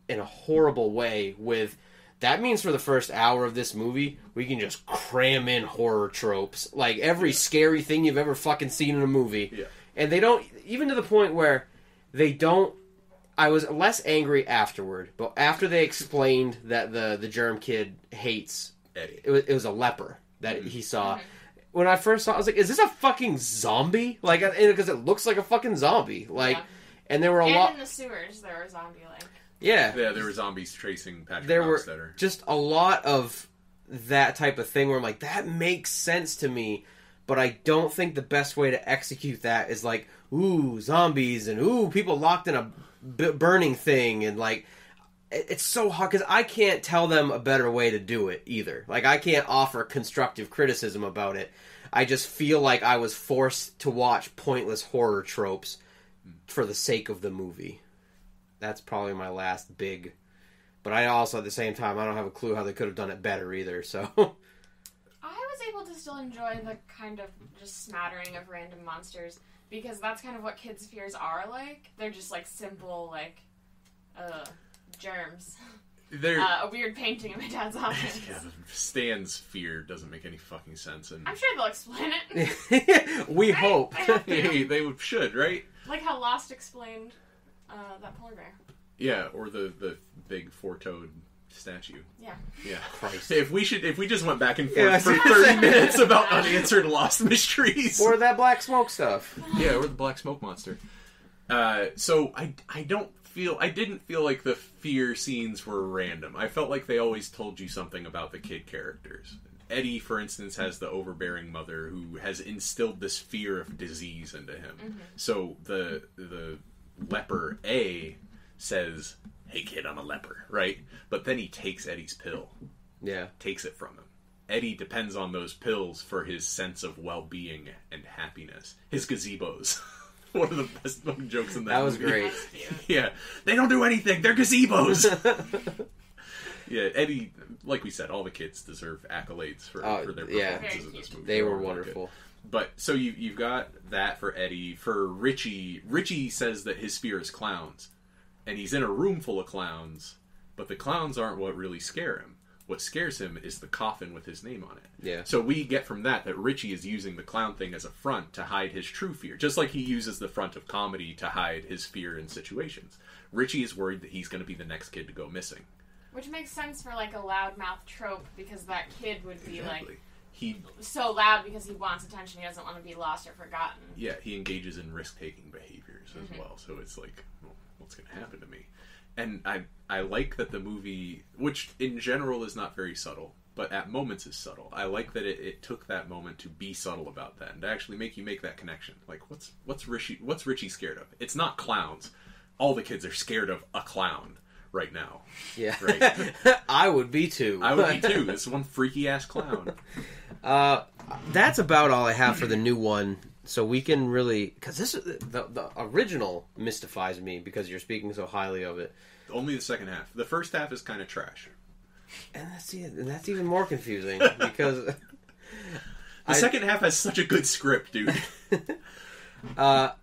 in a horrible way with... That means for the first hour of this movie, we can just cram in horror tropes. Like, every scary thing you've ever fucking seen in a movie. Yeah. And they don't... Even to the point where they don't... I was less angry afterward, but after they explained that the germ kid hates Eddie, it was a leper that he saw. Mm-hmm. When I first saw it, I was like, is this a fucking zombie? Like, because it looks like a fucking zombie. Like, yeah. And there were a lot... And in the sewers, there were zombie-like. Yeah. Yeah, there were zombies tracing Patrick There Hockstetter. Were just a lot of that type of thing where I'm like, that makes sense to me, but I don't think the best way to execute that is like, ooh, zombies, and ooh, people locked in a burning thing, and like... It's so hard, because I can't tell them a better way to do it, either. Like, I can't offer constructive criticism about it. I just feel like I was forced to watch pointless horror tropes for the sake of the movie. That's probably my last big... But I also, at the same time, I don't have a clue how they could have done it better, either, so... I was able to still enjoy the kind of just smattering of random monsters, because that's kind of what kids' fears are like. They're just, like, simple, like... germs. A weird painting of my dad's office. Yeah, Stan's fear doesn't make any fucking sense. And I'm sure they'll explain it. We hope. They should, right? Like how Lost explained that polar bear. Yeah, or the big four-toed statue. Yeah. Yeah. Christ. If we just went back and forth for 30 minutes about unanswered Lost mysteries. Or that black smoke stuff. Yeah, or the black smoke monster. So I didn't feel like the fear scenes were random. I felt like they always told you something about the kid characters. Eddie, for instance, has the overbearing mother who has instilled this fear of disease into him. Mm-hmm. So the leper A says, "Hey kid, I'm a leper," right? But then he takes Eddie's pill. Yeah. Takes it from him. Eddie depends on those pills for his sense of well-being and happiness. His gazebos. One of the best fucking jokes in that was movie. great. Yeah. They don't do anything. They're gazebos. Yeah, Eddie, like we said, all the kids deserve accolades for their performances in this movie. They were wonderful. Good. But, so you've got that for Eddie. For Richie says that his fear is clowns. And he's in a room full of clowns, but the clowns aren't what really scare him. What scares him is the coffin with his name on it. Yeah. So we get from that Richie is using the clown thing as a front to hide his true fear. Just like he uses the front of comedy to hide his fear in situations. Richie is worried that he's going to be the next kid to go missing. Which makes sense for, like, a loudmouth trope, because that kid would be, exactly. So loud because he wants attention. He doesn't want to be lost or forgotten. Yeah, he engages in risk-taking behaviors as well. So it's like, well, what's going to happen to me? And I like that the movie, which in general is not very subtle, but at moments is subtle. I like that it took that moment to be subtle about that and to actually make you make that connection. Like, what's Richie scared of? It's not clowns. All the kids are scared of a clown right now. Yeah. Right? I would be too. I would be too. This one freaky-ass clown. That's about all I have for the new one. So we can really... Because this the original mystifies me because you're speaking so highly of it. Only the second half. The first half is kind of trash. And that's even more confusing because... The second half has such a good script, dude.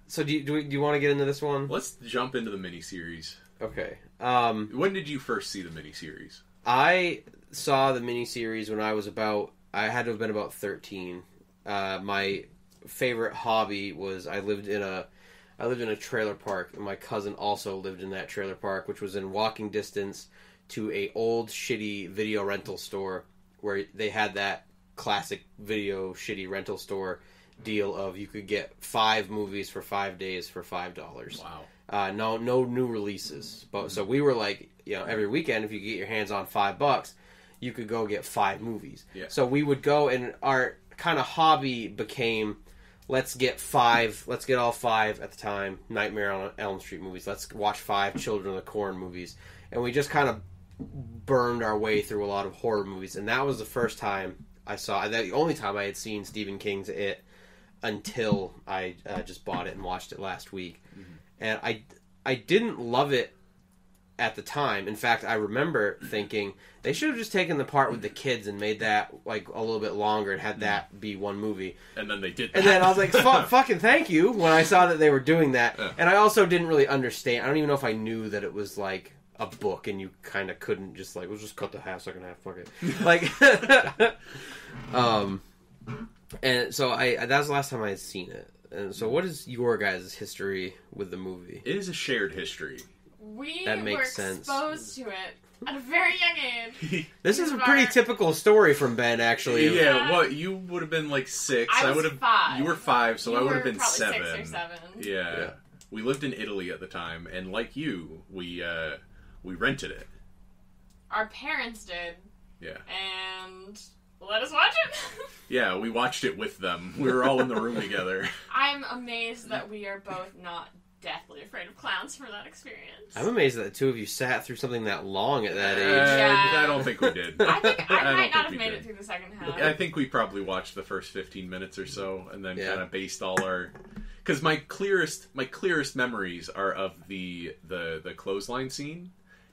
So do you want to get into this one? Let's jump into the miniseries. Okay. When did you first see the miniseries? I saw the miniseries when I had to have been about 13. My favorite hobby was I lived in a trailer park, and my cousin also lived in that trailer park, which was in walking distance to a old shitty video rental store where they had that classic video shitty rental store deal of you could get 5 movies for 5 days for $5. Wow. No new releases. But so we were like, every weekend if you get your hands on $5, you could go get 5 movies. Yeah. So we would go, and our kind of hobby became, let's get all 5 at the time Nightmare on Elm Street movies. Let's watch 5 Children of the Corn movies. And we just kind of burned our way through a lot of horror movies. And that was the first time the only time I had seen Stephen King's It until I just bought it and watched it last week. Mm-hmm. And I didn't love it at the time. In fact, I remember thinking they should have just taken the part with the kids and made that like a little bit longer and had that be one movie. And then they did that. And then I was like, fucking thank you, when I saw that they were doing that. Yeah. And I also didn't really understand. I don't even know if I knew that it was like a book and you kind of couldn't just like, we'll just cut the half second half, fuck it. Like, and so that was the last time I had seen it. And so what is your guys' history with the movie? It is a shared history. We that makes were sense. Exposed to it at a very young age. This is a pretty typical story from Ben, actually. Yeah, well, you would have been like 6. I was 5. You were 5, so I would have been probably 7. 6 or 7. Yeah. We lived in Italy at the time, and like you, we rented it. Our parents did. Yeah. And let us watch it. Yeah, we watched it with them. We were all in the room together. I'm amazed that we are both not deathly afraid of clowns from that experience. I'm amazed that the two of you sat through something that long at that age. Yeah. I don't think we did. I think I might not have made it through the second half. I think we probably watched the first 15 minutes or so, and then kind of based all our... Because my clearest memories are of the clothesline scene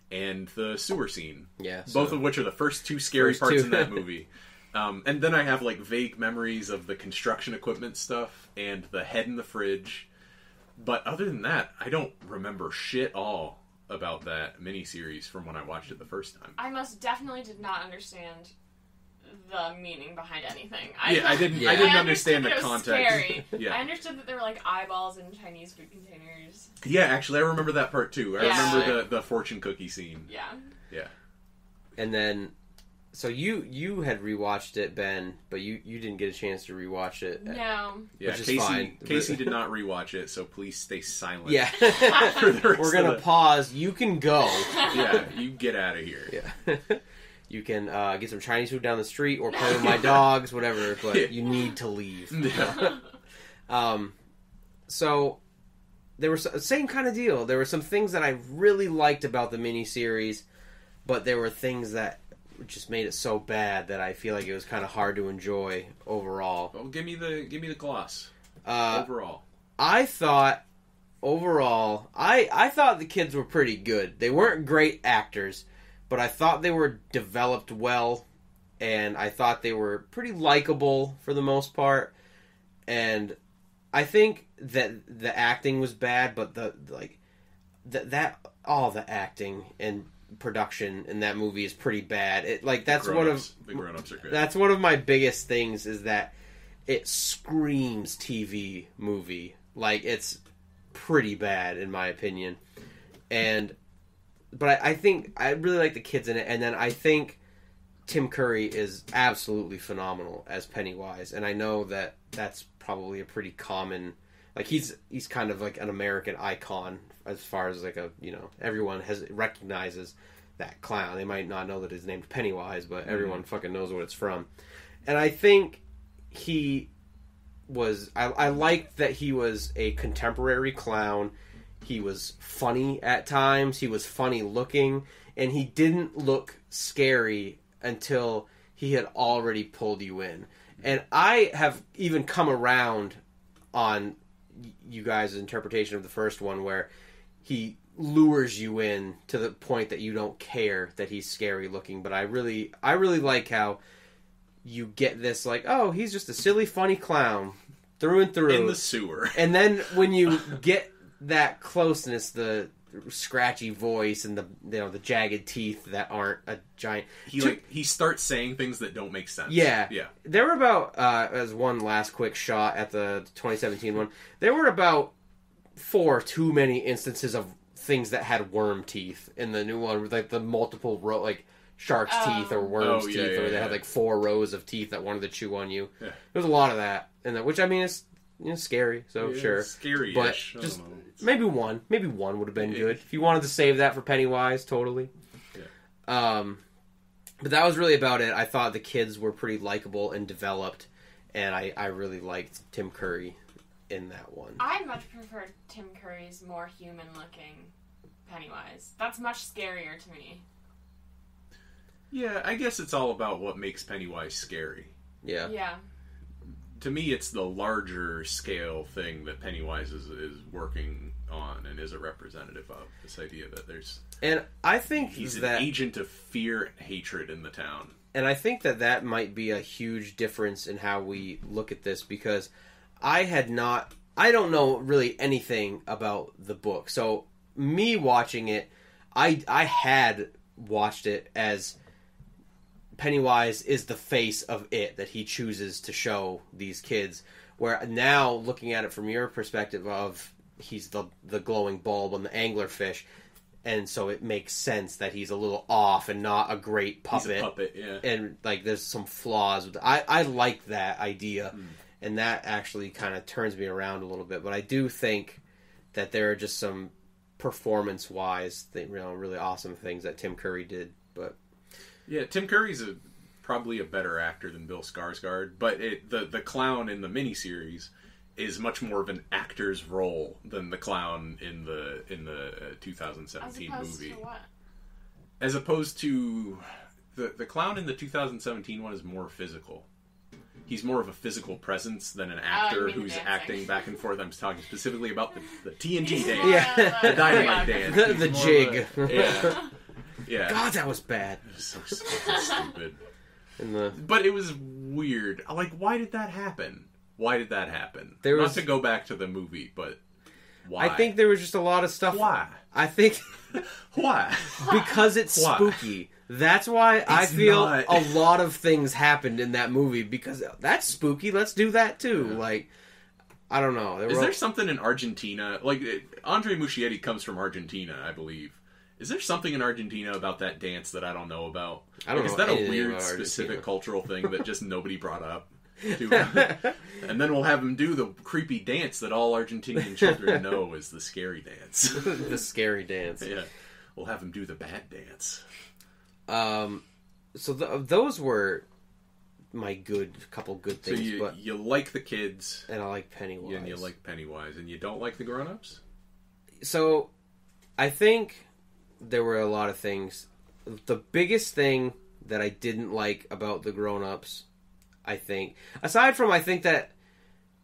and the sewer scene. Yeah. Both of which are the first 2 scary parts in that movie. And then I have like vague memories of the construction equipment stuff and the head in the fridge. But other than that, I don't remember shit all about that miniseries from when I watched it the first time. I most definitely did not understand the meaning behind anything. I didn't understand the context. Scary. Yeah. I understood that there were like eyeballs in Chinese food containers. Yeah, actually, I remember that part too. I remember the fortune cookie scene. Yeah. Yeah. And then, so you had rewatched it, Ben, but you didn't get a chance to rewatch it. No. Yeah, which is fine. Casey did not rewatch it, so please stay silent. Yeah. We're gonna pause. You can go. Yeah, you get out of here. Yeah. You can get some Chinese food down the street or play with my dogs, whatever, but you need to leave. Yeah. So, there was the same kind of deal. There were some things that I really liked about the miniseries, but there were things that just made it so bad that I feel like it was kind of hard to enjoy overall. Well, give me the gloss. Overall. I thought the kids were pretty good. They weren't great actors, but I thought they were developed well, and I thought they were pretty likable for the most part. And I think that the acting was bad, but all the acting and production in that movie is pretty bad. The grown-ups are good. That's one of my biggest things, is that it screams TV movie. Like, it's pretty bad in my opinion. But I think I really like the kids in it, and then I think Tim Curry is absolutely phenomenal as Pennywise, and I know that that's probably a pretty common, like, he's kind of like an American icon as far as like everyone recognizes that clown. They might not know that his name's Pennywise, but everyone fucking knows what it's from. And I think he was, I liked that he was a contemporary clown. He was funny at times. He was funny looking. And he didn't look scary until he had already pulled you in. And I have even come around on you guys' interpretation of the first one, where he lures you in to the point that you don't care that he's scary looking. But I really like how you get this, like, oh, he's just a silly, funny clown through and through. In the sewer. And then when you get that closeness, the scratchy voice and the jagged teeth that aren't a giant. He starts saying things that don't make sense. Yeah. Yeah. There were about, as one last quick shot at the 2017 one, there were about 4 too many instances of things that had worm teeth in the new one, with like the multiple like shark's teeth or worm's teeth, or they had like 4 rows of teeth that wanted to chew on you. Yeah. There's a lot of that, and which I mean is scary. So sure, scary, but just maybe one would have been good if you wanted to save that for Pennywise. Totally. Yeah. But that was really about it. I thought the kids were pretty likable and developed, and I really liked Tim Curry in that one. I much preferred Tim Curry's more human-looking Pennywise. That's much scarier to me. Yeah, I guess it's all about what makes Pennywise scary. Yeah. Yeah. To me, it's the larger scale thing that Pennywise is working on and is a representative of. This idea that there's... And I think he's that... an agent of fear and hatred in the town. And I think that might be a huge difference in how we look at this, because I don't know really anything about the book. So me watching it, I had watched it as Pennywise is the face of it that he chooses to show these kids. Where now, looking at it from your perspective of he's the glowing bulb on the anglerfish, and so it makes sense that he's a little off and not a great puppet. He's a puppet, yeah. And like there's some flaws with I like that idea. And that actually kind of turns me around a little bit. But I do think that there are just some performance-wise, really awesome things that Tim Curry did. But yeah, Tim Curry's probably a better actor than Bill Skarsgård. But the clown in the miniseries is much more of an actor's role than the clown in the 2017 movie. To what? As opposed to the clown in the 2017 one is more physical. He's more of a physical presence than an actor who's dancing. Acting back and forth. I'm talking specifically about the TNT dance. Yeah. The dynamite dance. The jig. Yeah. God, that was bad. It was so stupid. And But it was weird. Like, why did that happen? There Not was... to go back to the movie, but why? I think there was just a lot of stuff. Why? I think... Why? Because it's spooky. I feel a lot of things happened in that movie because that's spooky. Let's do that too. Yeah. Like, I don't know. Is there something in Argentina? Like, Andre Muschietti comes from Argentina, I believe. Is there something in Argentina about that dance that I don't know about? I don't know. Is that a weird, specific cultural thing that just nobody brought up? And then we'll have him do the creepy dance that all Argentinian children know is the scary dance. The scary dance. Yeah. We'll have him do the bad dance. So those were my couple good things. So you like the kids. And I like Pennywise. And you like Pennywise. And you don't like the grown-ups? So, I think there were a lot of things. The biggest thing that I didn't like about the grown-ups, I think, aside from I think that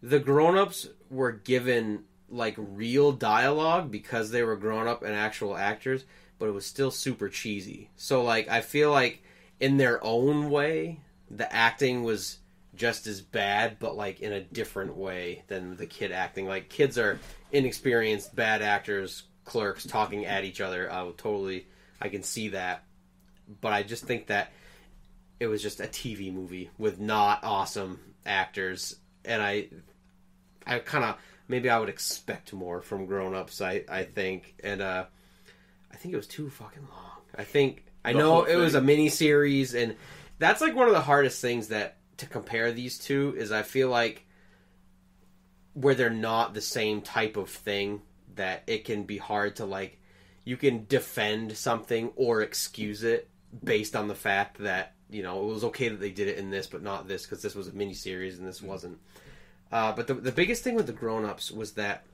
the grown-ups were given like real dialogue because they were grown-up and actual actors, but it was still super cheesy. So like I feel like in their own way, the acting was just as bad, but like in a different way than the kid acting. Like kids are inexperienced, bad actors, clerks talking at each other. I can see that. But I just think that it was just a TV movie with not awesome actors. And I kind of, maybe I would expect more from grown-ups, I think. And I think it was too fucking long. I know it was a mini-series, and that's like one of the hardest things to compare these two is I feel like where they're not the same type of thing, that it can be hard to like, you can defend something or excuse it based on the fact that, you know, it was okay that they did it in this, but not this, because this was a miniseries and this wasn't. But the biggest thing with the grown-ups was that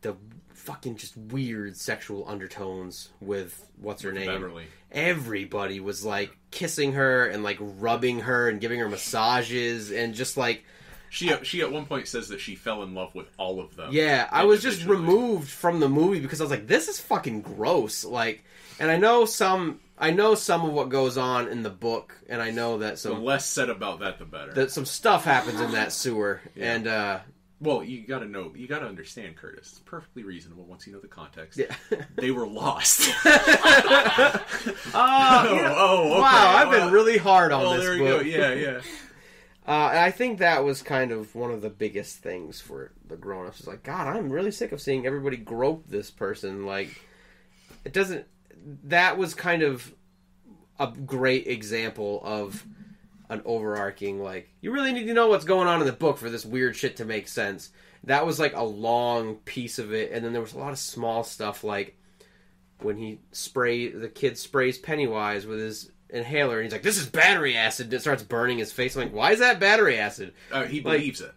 the fucking just weird sexual undertones with what's her name? Beverly. Everybody was like kissing her and like rubbing her and giving her massages and just like she at one point says that she fell in love with all of them. Yeah, I was just removed from the movie because I was like, this is fucking gross. Like, and I know some of what goes on in the book, and I know that the less said about that, the better. That some stuff happens in that sewer, yeah. And Well, you got to understand, Curtis. It's perfectly reasonable once you know the context. Yeah. They were lost. Okay. Wow, I've been really hard on this there book. You go. Yeah. And I think that was kind of one of the biggest things for the grown-ups. It's like, God, I'm really sick of seeing everybody grope this person. Like, it doesn't... That was kind of a great example of an overarching, like, you really need to know what's going on in the book for this weird shit to make sense. That was, like, a long piece of it. And then there was a lot of small stuff, like, when the kid sprays Pennywise with his inhaler, and he's like, this is battery acid, and it starts burning his face. I'm like, why is that battery acid? He believes it.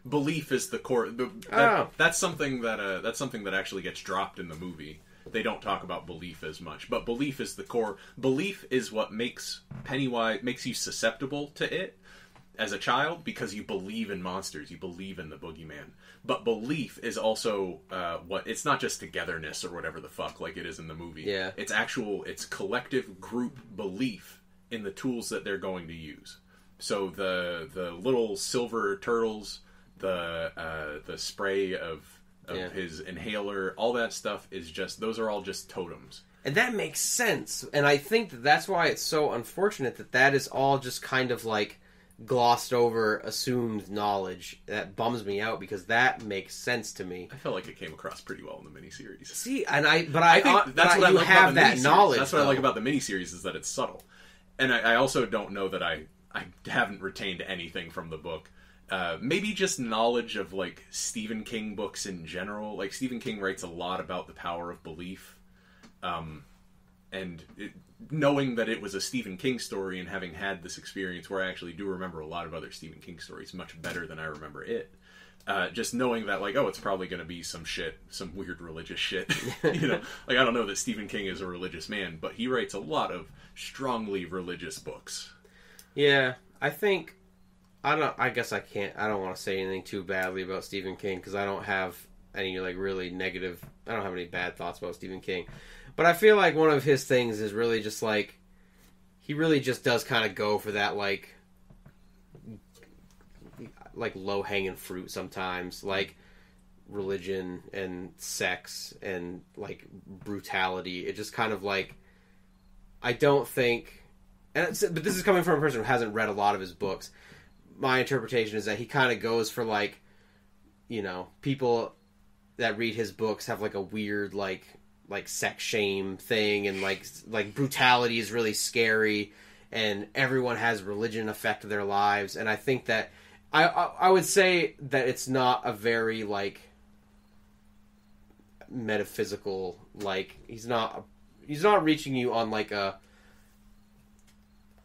Belief is the core. That's something that actually gets dropped in the movie. They don't talk about belief as much, but belief is the core. Belief is what makes you susceptible to it as a child, because you believe in monsters, you believe in the boogeyman. But belief is also it's not just togetherness or whatever the fuck like it is in the movie. Yeah. It's collective group belief in the tools that they're going to use. So the little silver turtles, the spray of his inhaler, all that stuff those are all just totems. And that makes sense. And I think that's why it's so unfortunate that is all just kind of like glossed over, assumed knowledge. That bums me out, because that makes sense to me. I felt like it came across pretty well in the miniseries. See, and I think that's what I like have about the that miniseries. knowledge. That's what I like about the miniseries, is that it's subtle. And I also don't know that I haven't retained anything from the book. Maybe just knowledge of, like, Stephen King books in general. Like, Stephen King writes a lot about the power of belief. Knowing that it was a Stephen King story, and having had this experience where I actually do remember a lot of other Stephen King stories much better than I remember it. Just knowing that, like, it's probably going to be some weird religious shit. You know, like, I don't know that Stephen King is a religious man, but he writes a lot of strongly religious books. Yeah, I think... I don't want to say anything too badly about Stephen King, because I don't have any, like, really negative... I don't have any bad thoughts about Stephen King. But I feel like one of his things is really just, like... He really just does kind of go for that, like low-hanging fruit sometimes. Like, religion and sex and, like, brutality. It just kind of, like... I don't think... but this is coming from a person who hasn't read a lot of his books. My interpretation is that he kind of goes for, like, you know, people that read his books have, like, a weird, like sex shame thing, and like brutality is really scary, and everyone has religion affect their lives. And I think that I would say that it's not a very, like, metaphysical, like, he's not reaching you on, like, fucking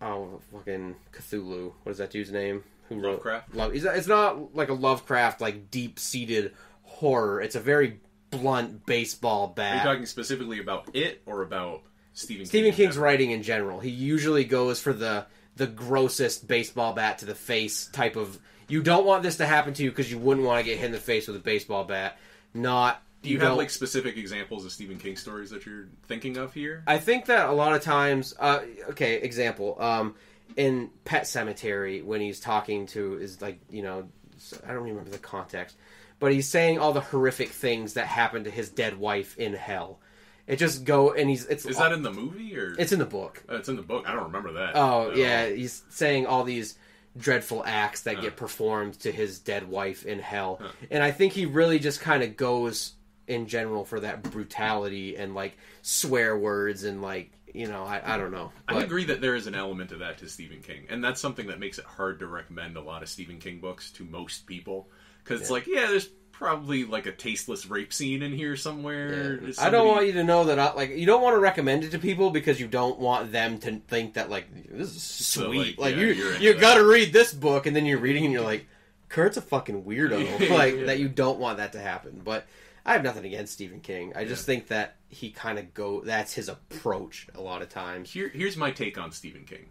Cthulhu. What is that dude's name? Lovecraft? It's not like a Lovecraft, like, deep-seated horror. It's a very blunt baseball bat. Are you talking specifically about it, or about Stephen King? Stephen King's writing in general. He usually goes for the grossest baseball bat to the face type of... You don't want this to happen to you because you wouldn't want to get hit in the face with a baseball bat. Not... Do you have, like, specific examples of Stephen King stories that you're thinking of here? I think that a lot of times... example... in Pet Sematary, when he's talking to his, like, you know, I don't remember the context, but he's saying all the horrific things that happened to his dead wife in hell. It just and is that in the movie, or it's in the book? It's in the book. I don't remember that. Oh yeah, he's saying all these dreadful acts that get performed to his dead wife in hell, and I think he really just kind of goes in general for that brutality and, like, swear words and, like, you know, I don't know. But I agree that there is an element of that to Stephen King, and that's something that makes it hard to recommend a lot of Stephen King books to most people, because it's like, there's probably, like, a tasteless rape scene in here somewhere. Yeah. I don't want you to know that, you don't want to recommend it to people because you don't want them to think that, like, this is sweet. So, you gotta read this book, and then you're reading and you're like, Curt's a fucking weirdo. That you don't want that to happen. But I have nothing against Stephen King. I just think that he kind of that's his approach a lot of times. Here's my take on Stephen King.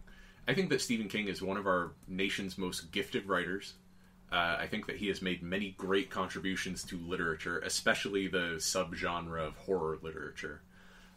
I think that Stephen King is one of our nation's most gifted writers. I think that he has made many great contributions to literature, especially the subgenre of horror literature.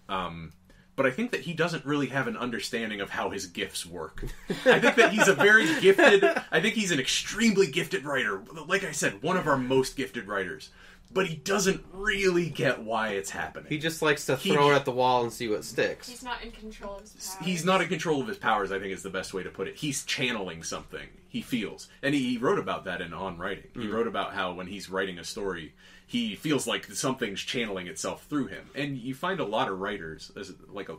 But but I think that he doesn't really have an understanding of how his gifts work. I think that he's a very gifted, I think he's an extremely gifted writer. Like I said, one of our most gifted writers. But he doesn't really get why it's happening. He just likes to throw it at the wall and see what sticks. He's not in control of his powers. He's not in control of his powers, I think is the best way to put it. He's channeling something he feels. And he wrote about that in On Writing. He wrote about how when he's writing a story, he feels like something's channeling itself through him. And you find a lot of writers,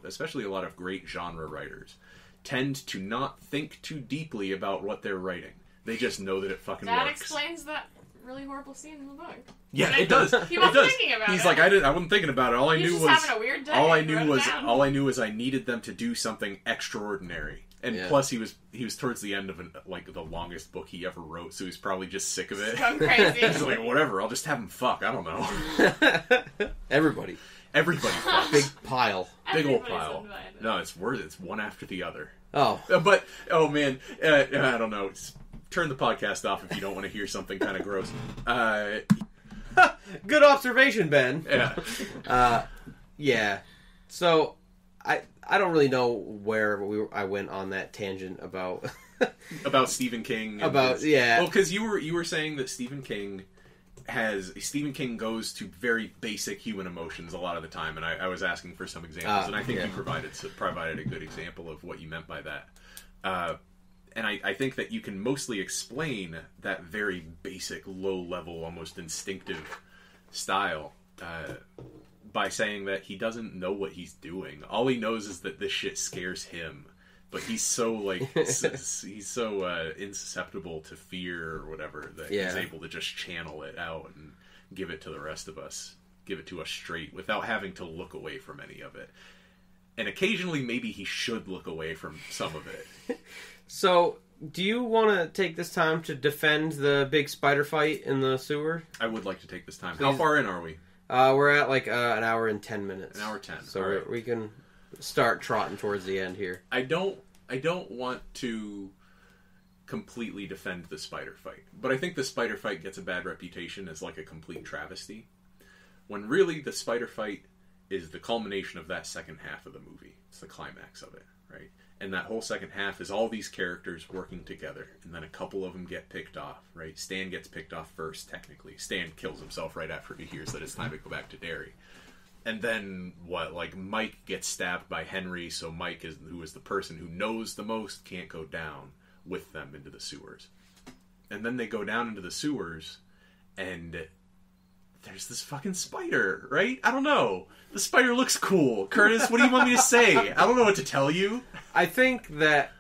especially a lot of great genre writers, tend to not think too deeply about what they're writing. They just know that it fucking works. That explains that really horrible scene in the book. Yeah, it does. He wasn't thinking about it. He's like, I wasn't thinking about it. All I knew was having a weird day. all I knew was I needed them to do something extraordinary. And plus, he was towards the end of the longest book he ever wrote, so he's probably just sick of it. Going crazy. He's like, whatever, I'll just have him fuck. I don't know. Everybody fucks. Big pile. Big old pile. No, it's one after the other. Oh, but oh man, I don't know. Turn the podcast off if you don't want to hear something kind of gross. Good observation, Ben. Yeah. Yeah. So, I don't really know where I went on that tangent about about Stephen King. Well, because you were saying that Stephen King goes to very basic human emotions a lot of the time, and I was asking for some examples, and I think you provided a good example of what you meant by that. And I think that you can mostly explain that very basic, low-level, almost instinctive style by saying that he doesn't know what he's doing. All he knows is that this shit scares him. But he's so, he's so insusceptible to fear or whatever that he's able to just channel it out and give it to the rest of us. Give it to us straight without having to look away from any of it. And occasionally, maybe he should look away from some of it. So, do you want to take this time to defend the big spider fight in the sewer? I would like to take this time. Please. How far in are we? We're at an hour and 10 minutes. An hour 10. So right. we can start trotting towards the end here. I don't want to completely defend the spider fight, but I think the spider fight gets a bad reputation as like a complete travesty, when really the spider fight is the culmination of that second half of the movie. It's the climax of it, right? And that whole second half is all these characters working together, and then a couple of them get picked off, right? Stan gets picked off first, technically. Stan kills himself right after he hears that it's time to go back to Derry. And then, Mike gets stabbed by Henry, so Mike, who is the person who knows the most, can't go down with them into the sewers. And then they go down into the sewers, and there's this fucking spider, right? I don't know. The spider looks cool. Curtis, what do you want me to say? I don't know what to tell you. I think that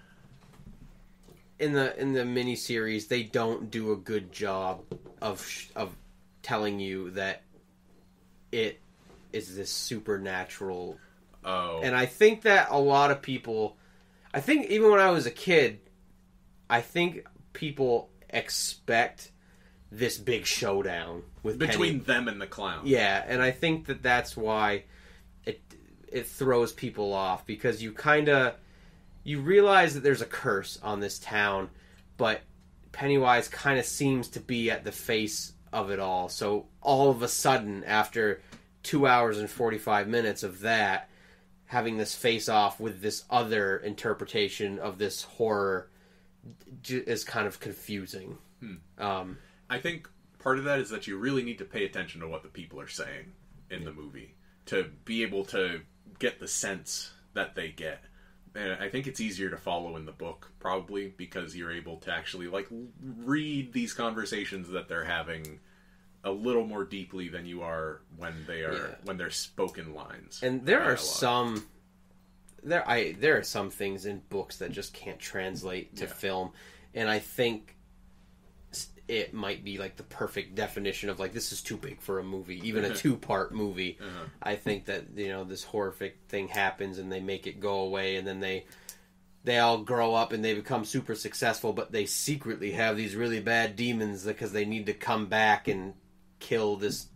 in the miniseries, they don't do a good job of telling you that it is this supernatural. Oh. And I think that a lot of people, I think even when I was a kid, I think people expect this big showdown with between Penny. them and the clown. Yeah, and I think that that's why it throws people off, because you realize that there's a curse on this town, but Pennywise kind of seems to be at the face of it all. So all of a sudden, after 2 hours and 45 minutes of that, having this face off with this other interpretation of this horror is kind of confusing. I think part of that is that you really need to pay attention to what the people are saying in the movie to be able to get the sense that they get. And I think it's easier to follow in the book, probably, because you're able to actually read these conversations that they're having a little more deeply than you are when they're spoken lines. And there are some things in books that just can't translate to film, and I think it might be the perfect definition of this is too big for a movie, even a 2-part movie. I think that this horrific thing happens and they make it go away, and then they all grow up and they become super successful, but they secretly have these really bad demons because they need to come back and kill this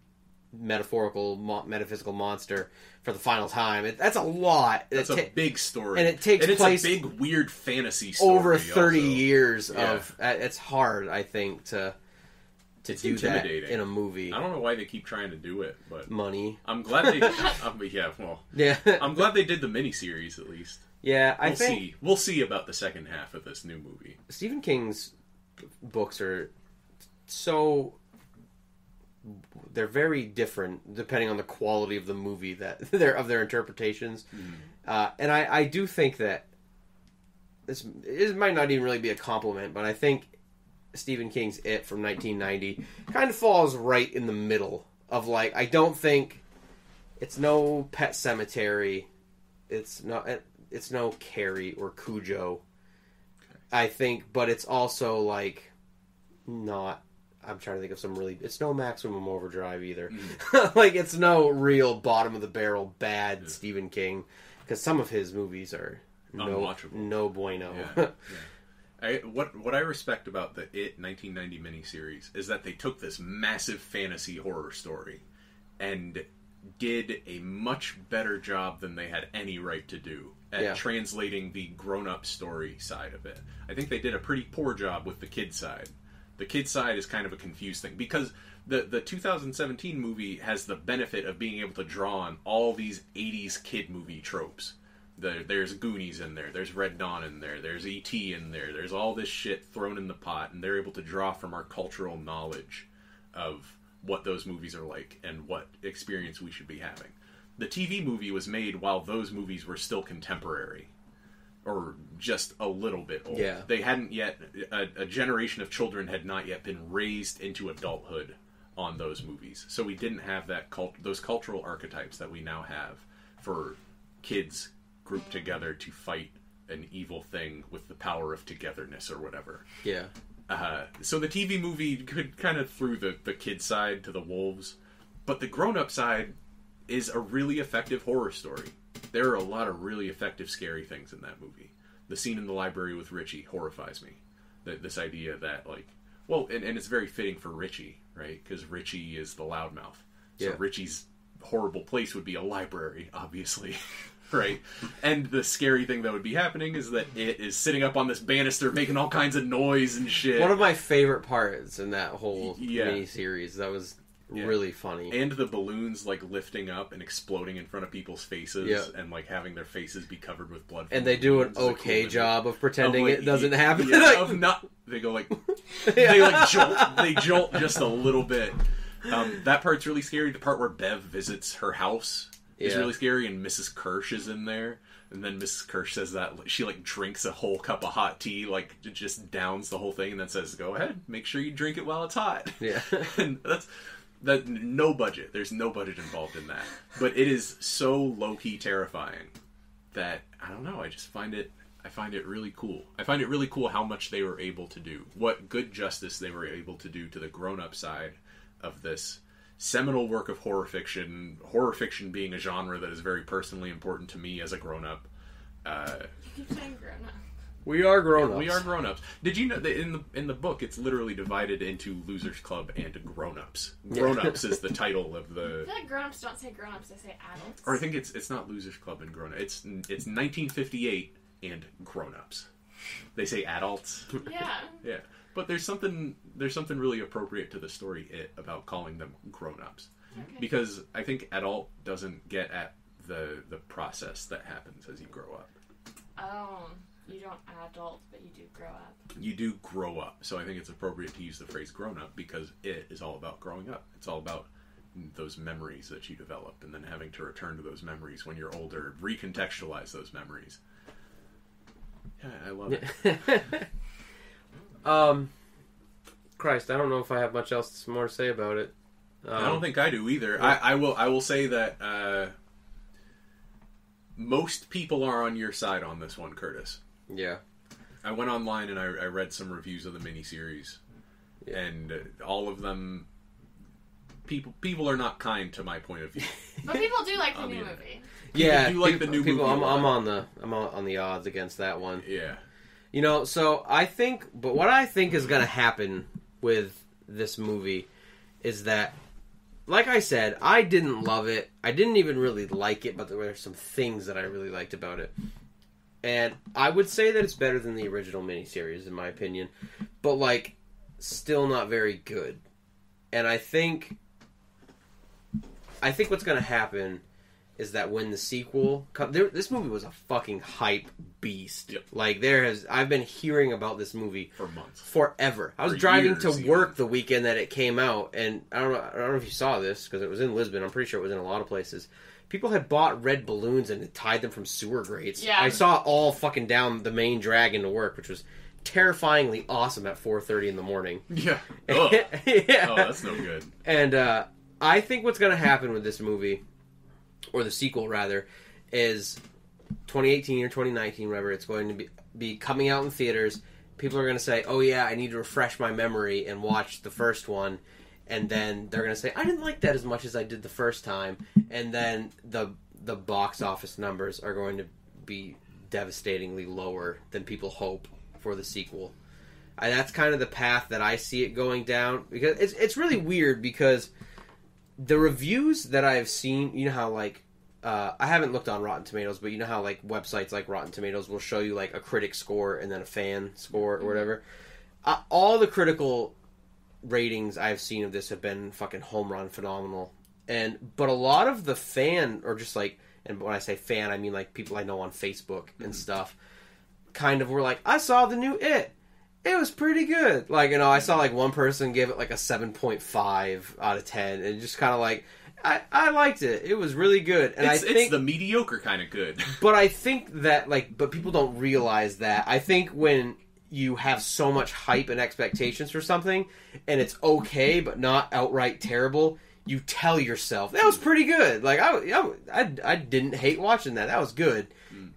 metaphysical monster for the final time. That's a lot. That's a big story, and it takes place a big weird fantasy story over 30 years Yeah. of. It's hard, I think, to It's do that intimidating. in a movie. I don't know why they keep trying to do it, but Money. I'm glad they. Yeah. I'm glad they did the miniseries at least. Yeah, I We'll think see. We'll see about the second half of this new movie. Stephen King's books are so... They're very different depending on the quality of the movie of their interpretations. And I do think that it might not even really be a compliment, but I think Stephen King's It from 1990 kind of falls right in the middle of, like, I don't think it's no Pet Sematary, it's no Carrie or Cujo, I think, but it's also, like, not... I'm trying to think of some really... It's no Maximum Overdrive either. Like, it's no real bottom-of-the-barrel bad Stephen King. Because some of his movies are Unwatchable. No bueno. Yeah. What I respect about the It 1990 miniseries is that they took this massive fantasy horror story and did a much better job than they had any right to do at translating the grown-up story side of it. I think they did a pretty poor job with the kid side. The kid side is kind of a confused thing because the 2017 movie has the benefit of being able to draw on all these 80s kid movie tropes. There's Goonies in there, there's Red Dawn in there, there's E.T. in there, there's all this shit thrown in the pot, and they're able to draw from our cultural knowledge of what those movies are like and what experience we should be having. The TV movie was made while those movies were still contemporary. Or just a little bit old. Yeah. They hadn't yet... A generation of children had not yet been raised into adulthood on those movies. So we didn't have those cultural archetypes that we now have for kids grouped together to fight an evil thing with the power of togetherness or whatever. Yeah. So the TV movie could kind of threw the kid side to the wolves. But the grown-up side is a really effective horror story. There are a lot of really effective, scary things in that movie. The scene in the library with Richie horrifies me. This idea that, like... Well, and it's very fitting for Richie, right? Because Richie is the loudmouth. So Richie's horrible place would be a library, obviously. Right? And the scary thing that would be happening is that it is sitting up on this banister making all kinds of noise and shit. One of my favorite parts in that whole mini-series. That was... really funny. And the balloons, like, lifting up and exploding in front of people's faces and, like, having their faces be covered with blood. And they do an okay job of pretending it doesn't happen. They go, like... they jolt just a little bit. That part's really scary. The part where Bev visits her house is really scary, and Mrs. Kirsch is in there. And then Mrs. Kirsch says that she, like, drinks a whole cup of hot tea, like, just downs the whole thing, and then says, go ahead, make sure you drink it while it's hot. Yeah. And that no budget. There's no budget involved in that. But it is so low-key terrifying that, I don't know, I find it really cool. I find it really cool how much they were able to do. What good justice they were able to do to the grown-up side of this seminal work of horror fiction being a genre that is very personally important to me as a grown-up. You keep saying grown-up. We are grown-ups. We are grown-ups. Did you know that in the book it's literally divided into Losers Club and Grown-ups? Grown-ups is the title of the... I feel like grown-ups don't say grown-ups, they say adults. Or I think it's not Losers Club and Grown-ups. It's 1958 and Grown-ups. They say adults. Yeah. Yeah. But there's something really appropriate to the story about calling them grown-ups. Okay. Because I think adult doesn't get at the process that happens as you grow up. Oh... You don't adult, but you do grow up. You do grow up. So I think it's appropriate to use the phrase grown up because it is all about growing up. It's all about those memories that you develop and then having to return to those memories when you're older, recontextualize those memories. Yeah, I love it. Christ, I don't know if I have much else more to say about it. I don't think I do either. Yeah. I will say that most people are on your side on this one, Curtis. Yeah. I went online and I read some reviews of the miniseries, and all of them, people are not kind to my point of view. But people do like the new movie. Yeah, do like the new movie. I'm on the odds against that one. Yeah. You know, so what I think is going to happen with this movie is that, like I said, I didn't love it. I didn't even really like it, but there were some things that I really liked about it. And I would say that it's better than the original miniseries, in my opinion. But, like, still not very good. And I think what's going to happen is that when the sequel this movie was a fucking hype beast. Yep. Like I've been hearing about this movie for months, forever. I was driving to work the weekend that it came out, and I don't know if you saw this because it was in Lisbon. I'm pretty sure it was in a lot of places. People had bought red balloons and had tied them from sewer grates. Yeah. I saw it all fucking down the main drag into work, which was terrifyingly awesome at 4:30 in the morning. Yeah. Yeah. Oh, that's no good. And I think what's going to happen with this movie, or the sequel rather, is 2018 or 2019, whatever, it's going to be coming out in theaters. People are going to say, oh yeah, I need to refresh my memory and watch the first one. And then they're going to say, I didn't like that as much as I did the first time. And then the box office numbers are going to be devastatingly lower than people hope for the sequel. And that's kind of the path that I see it going down. Because it's really weird because the reviews that I've seen, you know how like, I haven't looked on Rotten Tomatoes, but you know how like websites like Rotten Tomatoes will show you like a critic score and then a fan score or whatever. All the critical ratings I've seen of this have been fucking home run phenomenal. But a lot of the fan, or just like, and when I say fan, I mean like people I know on Facebook and stuff, kind of were like, I saw the new It. It was pretty good. Like, you know, I saw like one person give it like a 7.5 out of 10, and just kind of like, I liked it. It was really good. And it's the mediocre kind of good. But I think that, like, but people don't realize that. I think when you have so much hype and expectations for something, and it's okay, but not outright terrible, you tell yourself, that was pretty good. Like, I didn't hate watching that. That was good.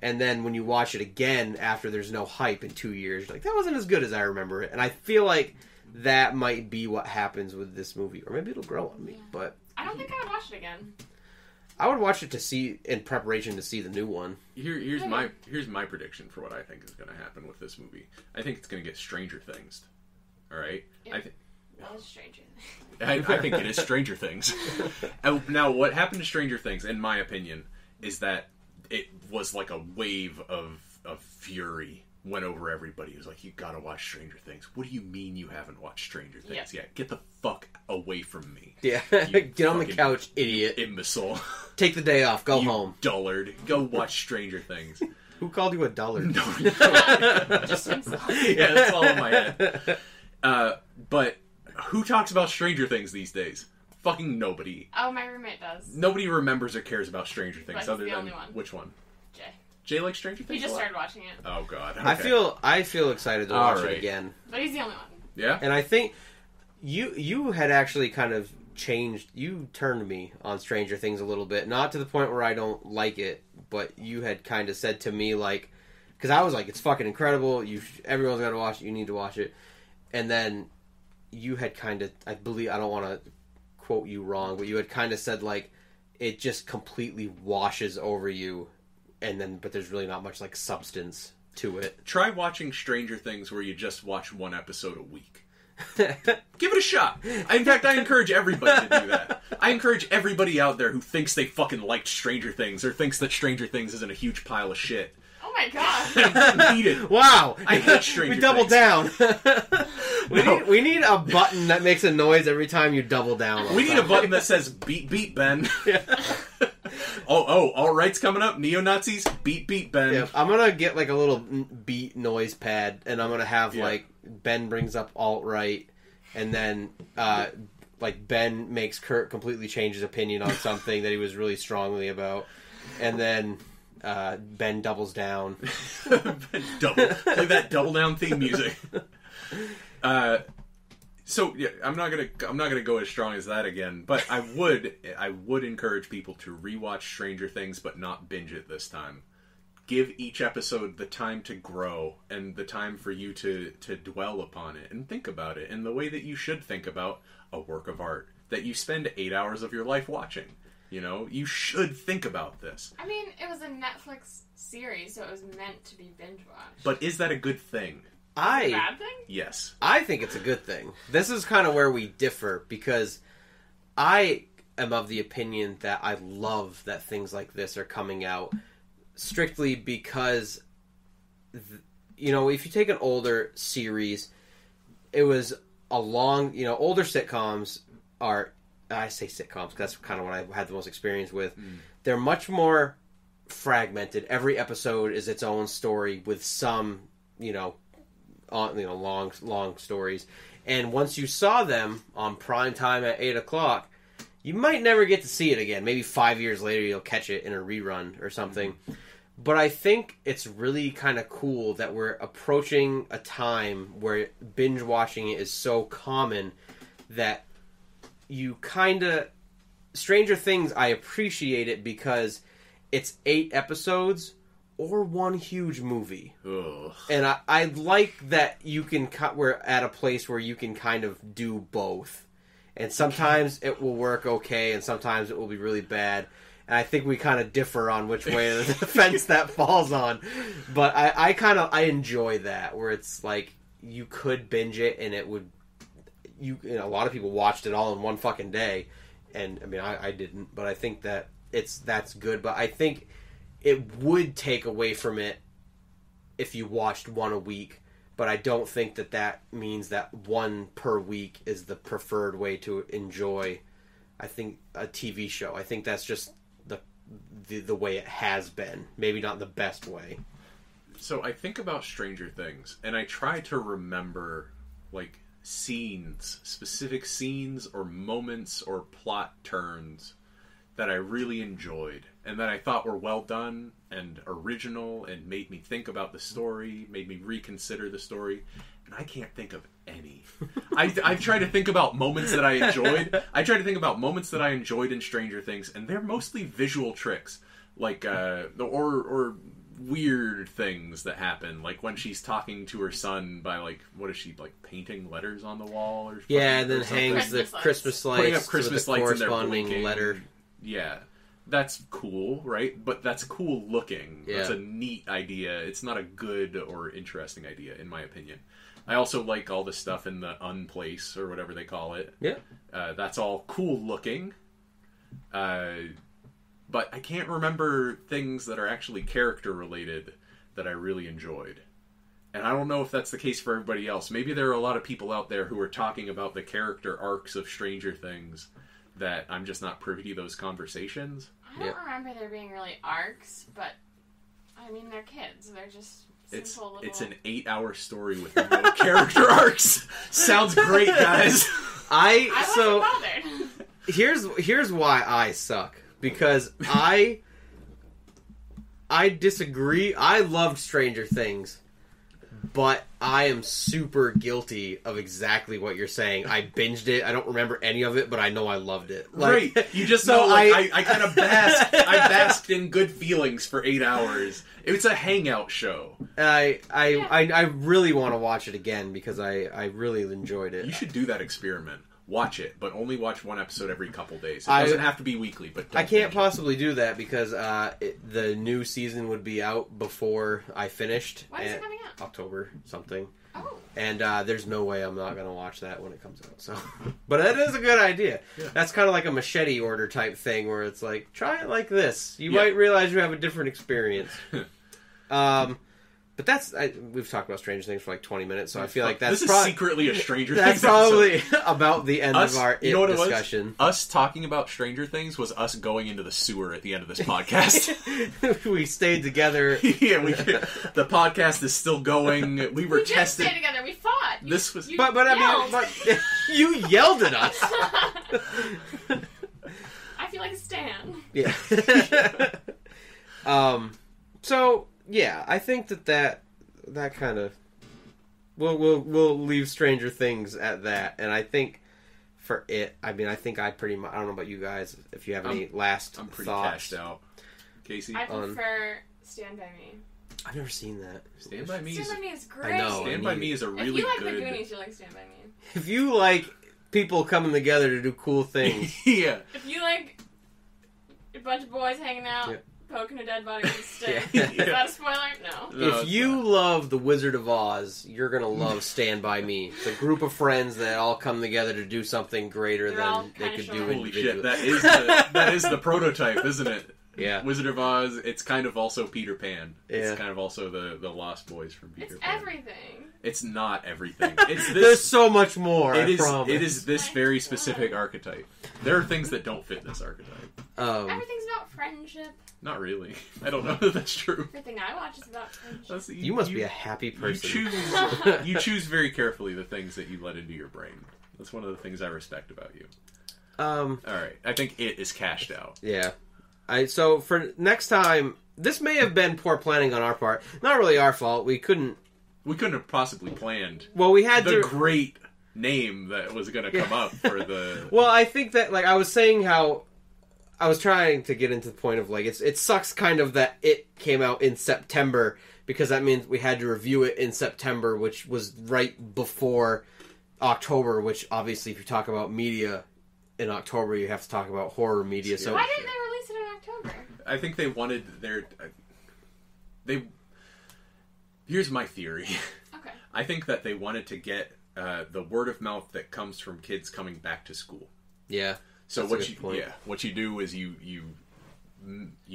And then when you watch it again after there's no hype in 2 years, you're like, that wasn't as good as I remember it. And I feel like that might be what happens with this movie. Or maybe it'll grow on me. Yeah. But I don't think I would watch it again. I would watch it to see, in preparation to see the new one. Here's my prediction for what I think is going to happen with this movie. I think it's going to get Stranger Things. All right? That is Stranger Things. I think it is Stranger Things. Now, what happened to Stranger Things, in my opinion, is that it was like a wave of fury went over everybody. It was like, you gotta watch Stranger Things. What do you mean you haven't watched Stranger Things yet? Get the fuck away from me. Yeah, get on the couch, idiot. Imbecile. Take the day off, go you home. Dullard. Go watch Stranger Things. Who called you a dullard? No. Just himself. Yeah, that's all in my head. But who talks about Stranger Things these days? Fucking nobody. Oh, my roommate does. Nobody remembers or cares about Stranger Things But other he's the than only one. Which one? Jay. Jay likes Stranger Things. He just started watching it. Oh god. Okay. I feel excited to watch it again. But he's the only one. Yeah. And I think you had actually kind of changed. You turned me on Stranger Things a little bit, not to the point where I don't like it, but you had kind of said to me like, because I was like, it's fucking incredible. Everyone's got to watch it. You need to watch it. And then you had kind of, I believe, I don't want to quote you wrong, but you had kind of said like, it just completely washes over you, but there's really not much like substance to it. Try watching Stranger Things where you just watch one episode a week. Give it a shot. In fact, I encourage everybody to do that. I encourage everybody out there who thinks they fucking liked Stranger Things or thinks that Stranger Things isn't a huge pile of shit. Oh my god. I hate it. Wow. I hate Stranger Things. We double down. We need a button that makes a noise every time you double down. We need a button that says beat beat Ben. Yeah. Oh, all right's coming up. Neo-Nazis, beat beat Ben. Yeah, I'm gonna get like a little beat noise pad, and I'm gonna have like Ben brings up alt-right, and then like Ben makes Curt completely change his opinion on something that he was really strongly about, and then Ben doubles down. Play that double down theme music. So yeah, I'm not gonna go as strong as that again, but I would encourage people to rewatch Stranger Things, but not binge it this time. Give each episode the time to grow and the time for you to dwell upon it and think about it in the way that you should think about a work of art that you spend 8 hours of your life watching. You know, you should think about this. I mean, it was a Netflix series, so it was meant to be binge watched. But is that a good thing? A bad thing? Yes. I think it's a good thing. This is kind of where we differ, because I am of the opinion that I love that things like this are coming out, strictly because, you know, if you take an older series, it was a long, you know, older sitcoms, are, I say sitcoms, 'cause that's kind of what I had the most experience with. They're much more fragmented. Every episode is its own story with some, long stories. And once you saw them on prime time at 8 o'clock, you might never get to see it again. Maybe 5 years later you'll catch it in a rerun or something. But I think it's really kind of cool that we're approaching a time where binge watching it is so common that you kind of... Stranger Things, I appreciate it because it's 8 episodes or one huge movie. Ugh. And I like that you can... We're at a place where you can kind of do both. And sometimes it will work okay, and sometimes it will be really bad. And I think we kind of differ on which way of the fence that falls on. But I enjoy that, where it's like you could binge it and it would... a lot of people watched it all in one fucking day. And, I mean, I didn't, but I think that that's good. But I think it would take away from it if you watched one a week. But I don't think that means that one per week is the preferred way to enjoy, I think, a TV show. I think that's just the way it has been. Maybe not the best way. So I think about Stranger Things, and I try to remember, like, specific scenes or moments or plot turns that I really enjoyed and that I thought were well done and original and made me think about the story, made me reconsider the story, and I can't think of any. I try to think about moments that I enjoyed. I try to think about moments that I enjoyed in Stranger Things, and they're mostly visual tricks, like or weird things that happen, like when she's talking to her son by, like, what is she, like, painting letters on the wall or yeah, and then hangs the Christmas lights, putting up Christmas with the lights corresponding letter. Yeah, that's cool, right? But that's cool looking. Yeah. That's a neat idea. It's not a good or interesting idea, in my opinion. I also like all the stuff in the Unplace, or whatever they call it. Yeah. That's all cool looking. But I can't remember things that are actually character related that I really enjoyed. And I don't know if that's the case for everybody else. Maybe there are a lot of people out there who are talking about the character arcs of Stranger Things that I'm just not privy to those conversations. I don't remember there being really arcs, but I mean, they're kids. They're just simple little... It's an 8-hour story with no character arcs. Sounds great, guys. I wasn't bothered. Here's why I suck. Because I disagree. I loved Stranger Things, but I am super guilty of exactly what you're saying. I binged it. I don't remember any of it, but I know I loved it. Like, right. You just know, like, I kind of basked in good feelings for 8 hours. It's a hangout show. I really want to watch it again because I really enjoyed it. You should do that experiment. Watch it, but only watch one episode every couple days. It doesn't have to be weekly, but I can't possibly do that because the new season would be out before I finished. When is it coming out? October something. Oh. And there's no way I'm not going to watch that when it comes out. So, but it is a good idea. Yeah. That's kind of like a machete order type thing where it's like, try it like this. You might realize you have a different experience. But we've talked about Stranger Things for like 20 minutes, so I feel like that's secretly a Stranger Things That's probably about the end of our discussion. Us talking about Stranger Things was us going into the sewer at the end of this podcast. We stayed together. Yeah, the podcast is still going. We were tested. We didn't stay together. We fought. But you yelled at us. I feel like a stan. Yeah. So. Yeah, I think that kind of we'll leave Stranger Things at that, and I think for it, I mean, I think I pretty much, I don't know about you guys if you have any last thoughts. I'm pretty cashed out. Casey, I prefer Stand By Me. I've never seen that. Stand By Me is great. I know. Stand By Me is a really good. If you like the Goonies, you like Stand By Me. If you like people coming together to do cool things, yeah. If you like a bunch of boys hanging out. Yep. Poking a dead body with a stick. Is that a spoiler? No. If you love The Wizard of Oz, you're going to love Stand By Me. It's a group of friends that all come together to do something greater than they could do individually. Holy shit, that is the prototype, isn't it? Yeah. Wizard of Oz, it's kind of also Peter Pan. Yeah. It's kind of also the Lost Boys from Peter It's Pan. everything. It's not everything. It's this. There's so much more. It I is. promise. It is this very specific archetype. There are things that don't fit this archetype. Everything's about friendship. Not really. I don't know that that's true. Everything I watch is about friendship. You must be a happy person. You choose very carefully the things that you let into your brain. That's one of the things I respect about you. All right. I think it is cashed out. Yeah. So for next time, this may have been poor planning on our part. Not really our fault. We couldn't have possibly planned. Well, we had the great name that was going to come up for the. Well, I think that I was saying how I was trying to get into the point of it sucks kind of that it came out in September because that means we had to review it in September, which was right before October. Which obviously, if you talk about media in October, you have to talk about horror media. So why didn't they release it in October? I think they wanted Here's my theory. Okay. I think that they wanted to get the word of mouth that comes from kids coming back to school. Yeah. So what you do is you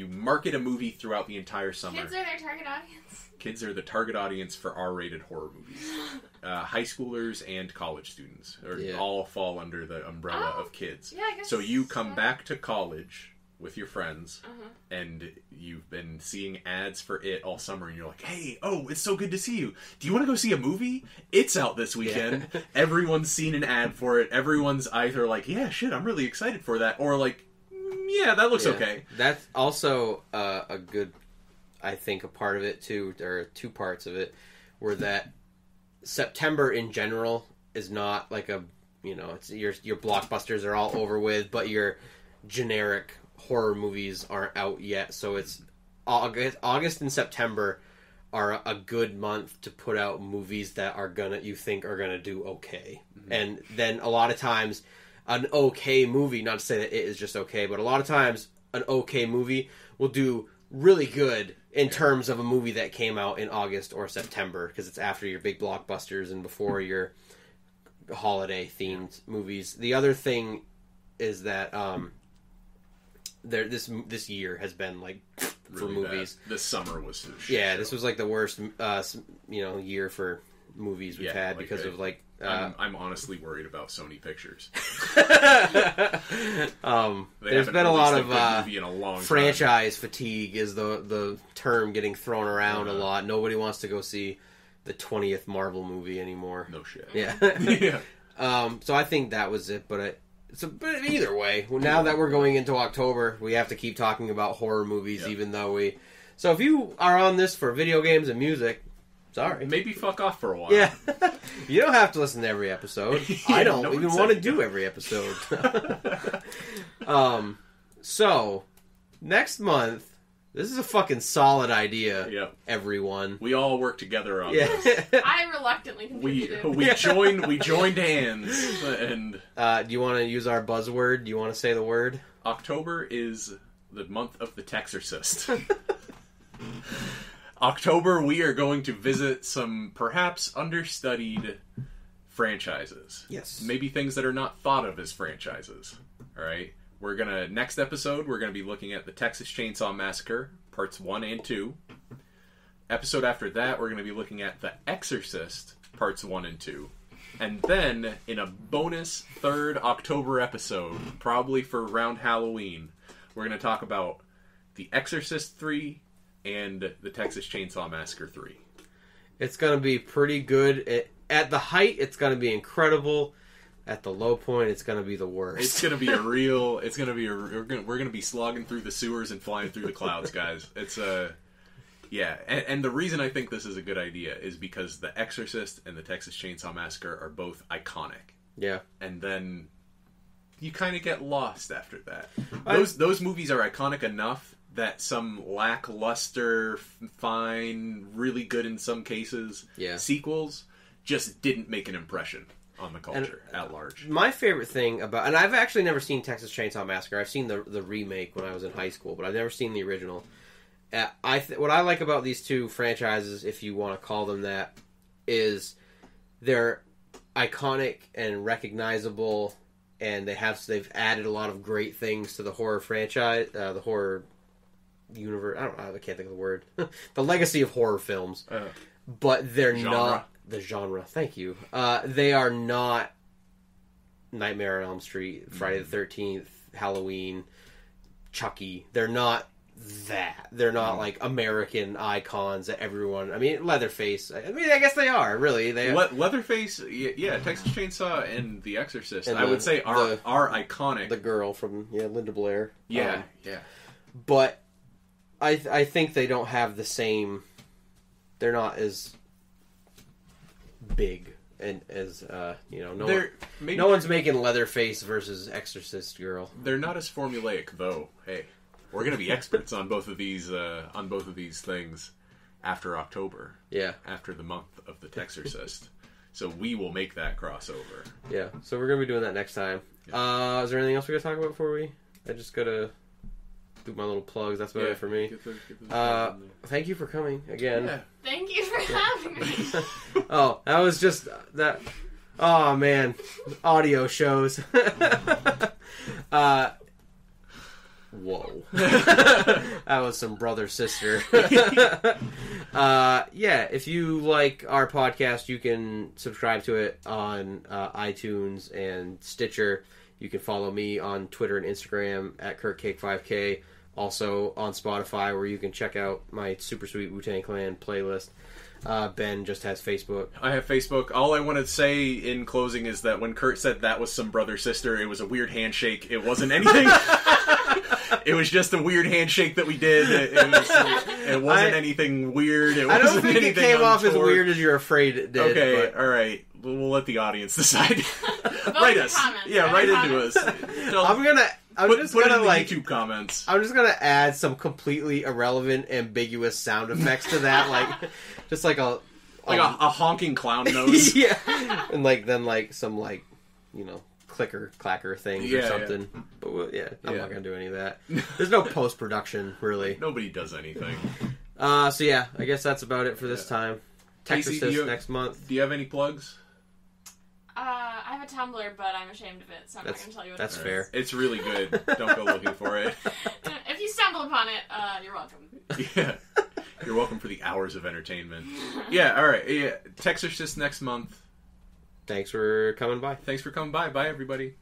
market a movie throughout the entire summer. Kids are their target audience. Kids are the target audience for R-rated horror movies. High schoolers and college students all fall under the umbrella of kids. Yeah, I guess so you come back to college with your friends, and you've been seeing ads for it all summer, and you're like, hey, it's so good to see you. Do you want to go see a movie? It's out this weekend. Yeah. Everyone's seen an ad for it. Everyone's either like, yeah, shit, I'm really excited for that, or like, yeah, that looks okay. That's also a good, I think, a part of it too, or two parts of it, were that September in general is not like it's your blockbusters are all over with, but your generic horror movies aren't out yet, so it's August and September are a good month to put out movies that you think are gonna do okay. And then a lot of times an okay movie, not to say that it is just okay, but a lot of times an okay movie will do really good in terms of a movie that came out in August or September, because it's after your big blockbusters and before your holiday themed movies. The other thing is that this year has been like for really movies. Bad. This summer was this was like the worst year for movies we've had because of like. I'm honestly worried about Sony Pictures. There's been a lot of movie in a long franchise fatigue is the term getting thrown around a lot. Nobody wants to go see the 20th Marvel movie anymore. No shit. Yeah. Yeah. So I think that was it, but either way, now that we're going into October, we have to keep talking about horror movies, even though we. So if you are on this for video games and music, sorry. Maybe fuck off for a while. Yeah. You don't have to listen to every episode. I don't even want to do every episode. So, next month, this is a fucking solid idea, everyone. We all work together on this. I reluctantly contributed. We joined hands. And do you want to use our buzzword? Do you want to say the word? October is the month of the Texorcist. October, we are going to visit some perhaps understudied franchises. Yes. Maybe things that are not thought of as franchises. All right? Next episode, we're going to be looking at the Texas Chainsaw Massacre, parts 1 and 2. Episode after that, we're going to be looking at The Exorcist, parts 1 and 2. And then, in a bonus 3rd October episode, probably for around Halloween, we're going to talk about The Exorcist 3 and The Texas Chainsaw Massacre 3. It's going to be pretty good. At the height, it's going to be incredible. At the low point, it's going to be the worst. It's going to be we're going to be slogging through the sewers and flying through the clouds, guys. It's and the reason I think this is a good idea is because The Exorcist and The Texas Chainsaw Massacre are both iconic. Yeah. And then you kind of get lost after that. Those movies are iconic enough that some lackluster, fine, really good in some cases sequels just didn't make an impression on the culture at large. My favorite thing about... And I've actually never seen Texas Chainsaw Massacre. I've seen the remake when I was in high school, but I've never seen the original. What I like about these two franchises, if you want to call them that, is they're iconic and recognizable, and they've added a lot of great things to the horror franchise, the horror universe. I can't think of the word. The legacy of horror films. But they're not the genre. Thank you. They are not Nightmare on Elm Street, Friday the 13th, Halloween, Chucky. They're not that. They're not like American icons that everyone. I mean, Leatherface. I mean, I guess they are really. They Leatherface. Yeah, Texas Chainsaw and The Exorcist. And I would say are iconic. The girl from Linda Blair. Yeah. But I think they don't have the same. They're not as big. And as no one's making Leatherface versus Exorcist girl. They're not as formulaic, though. Hey, we're gonna be experts on both of these things after October. Yeah, after the month of the Texorcist. So we will make that crossover. Yeah, so we're gonna be doing that next time. Yeah. Is there anything else we gotta talk about before we? I just gotta do my little plugs. That's about it for me. Thank you for coming again. Yeah. Thank you for having me. Oh, that was just that. Oh man, audio shows. Whoa, that was some brother sister. Yeah, if you like our podcast, you can subscribe to it on iTunes and Stitcher. You can follow me on Twitter and Instagram at CurtCake5K. Also on Spotify, where you can check out my super sweet Wu-Tang Clan playlist. Ben just has Facebook. I have Facebook. All I want to say in closing is that when Curt said that was some brother-sister, it was a weird handshake. It wasn't anything. It was just a weird handshake that we did. It wasn't anything weird. I don't think it came off as weird as you're afraid it did. Okay, all right. We'll let the audience decide. Write us. Write into us. I'm just gonna YouTube comments. I'm just gonna add some completely irrelevant, ambiguous sound effects to that, like just like a honking clown nose. Yeah, and then some clicker clacker things or something. Yeah. But I'm not gonna do any of that. There's no post production really. Nobody does anything. So yeah, I guess that's about it for this time. Casey, next month. Do you have any plugs? I have a Tumblr, but I'm ashamed of it, so I'm not going to tell you what it is. That's fair. It's really good. Don't go looking for it. If you stumble upon it, you're welcome. Yeah. You're welcome for the hours of entertainment. Yeah, alright. Yeah. Texorcist next month. Thanks for coming by. Bye, everybody.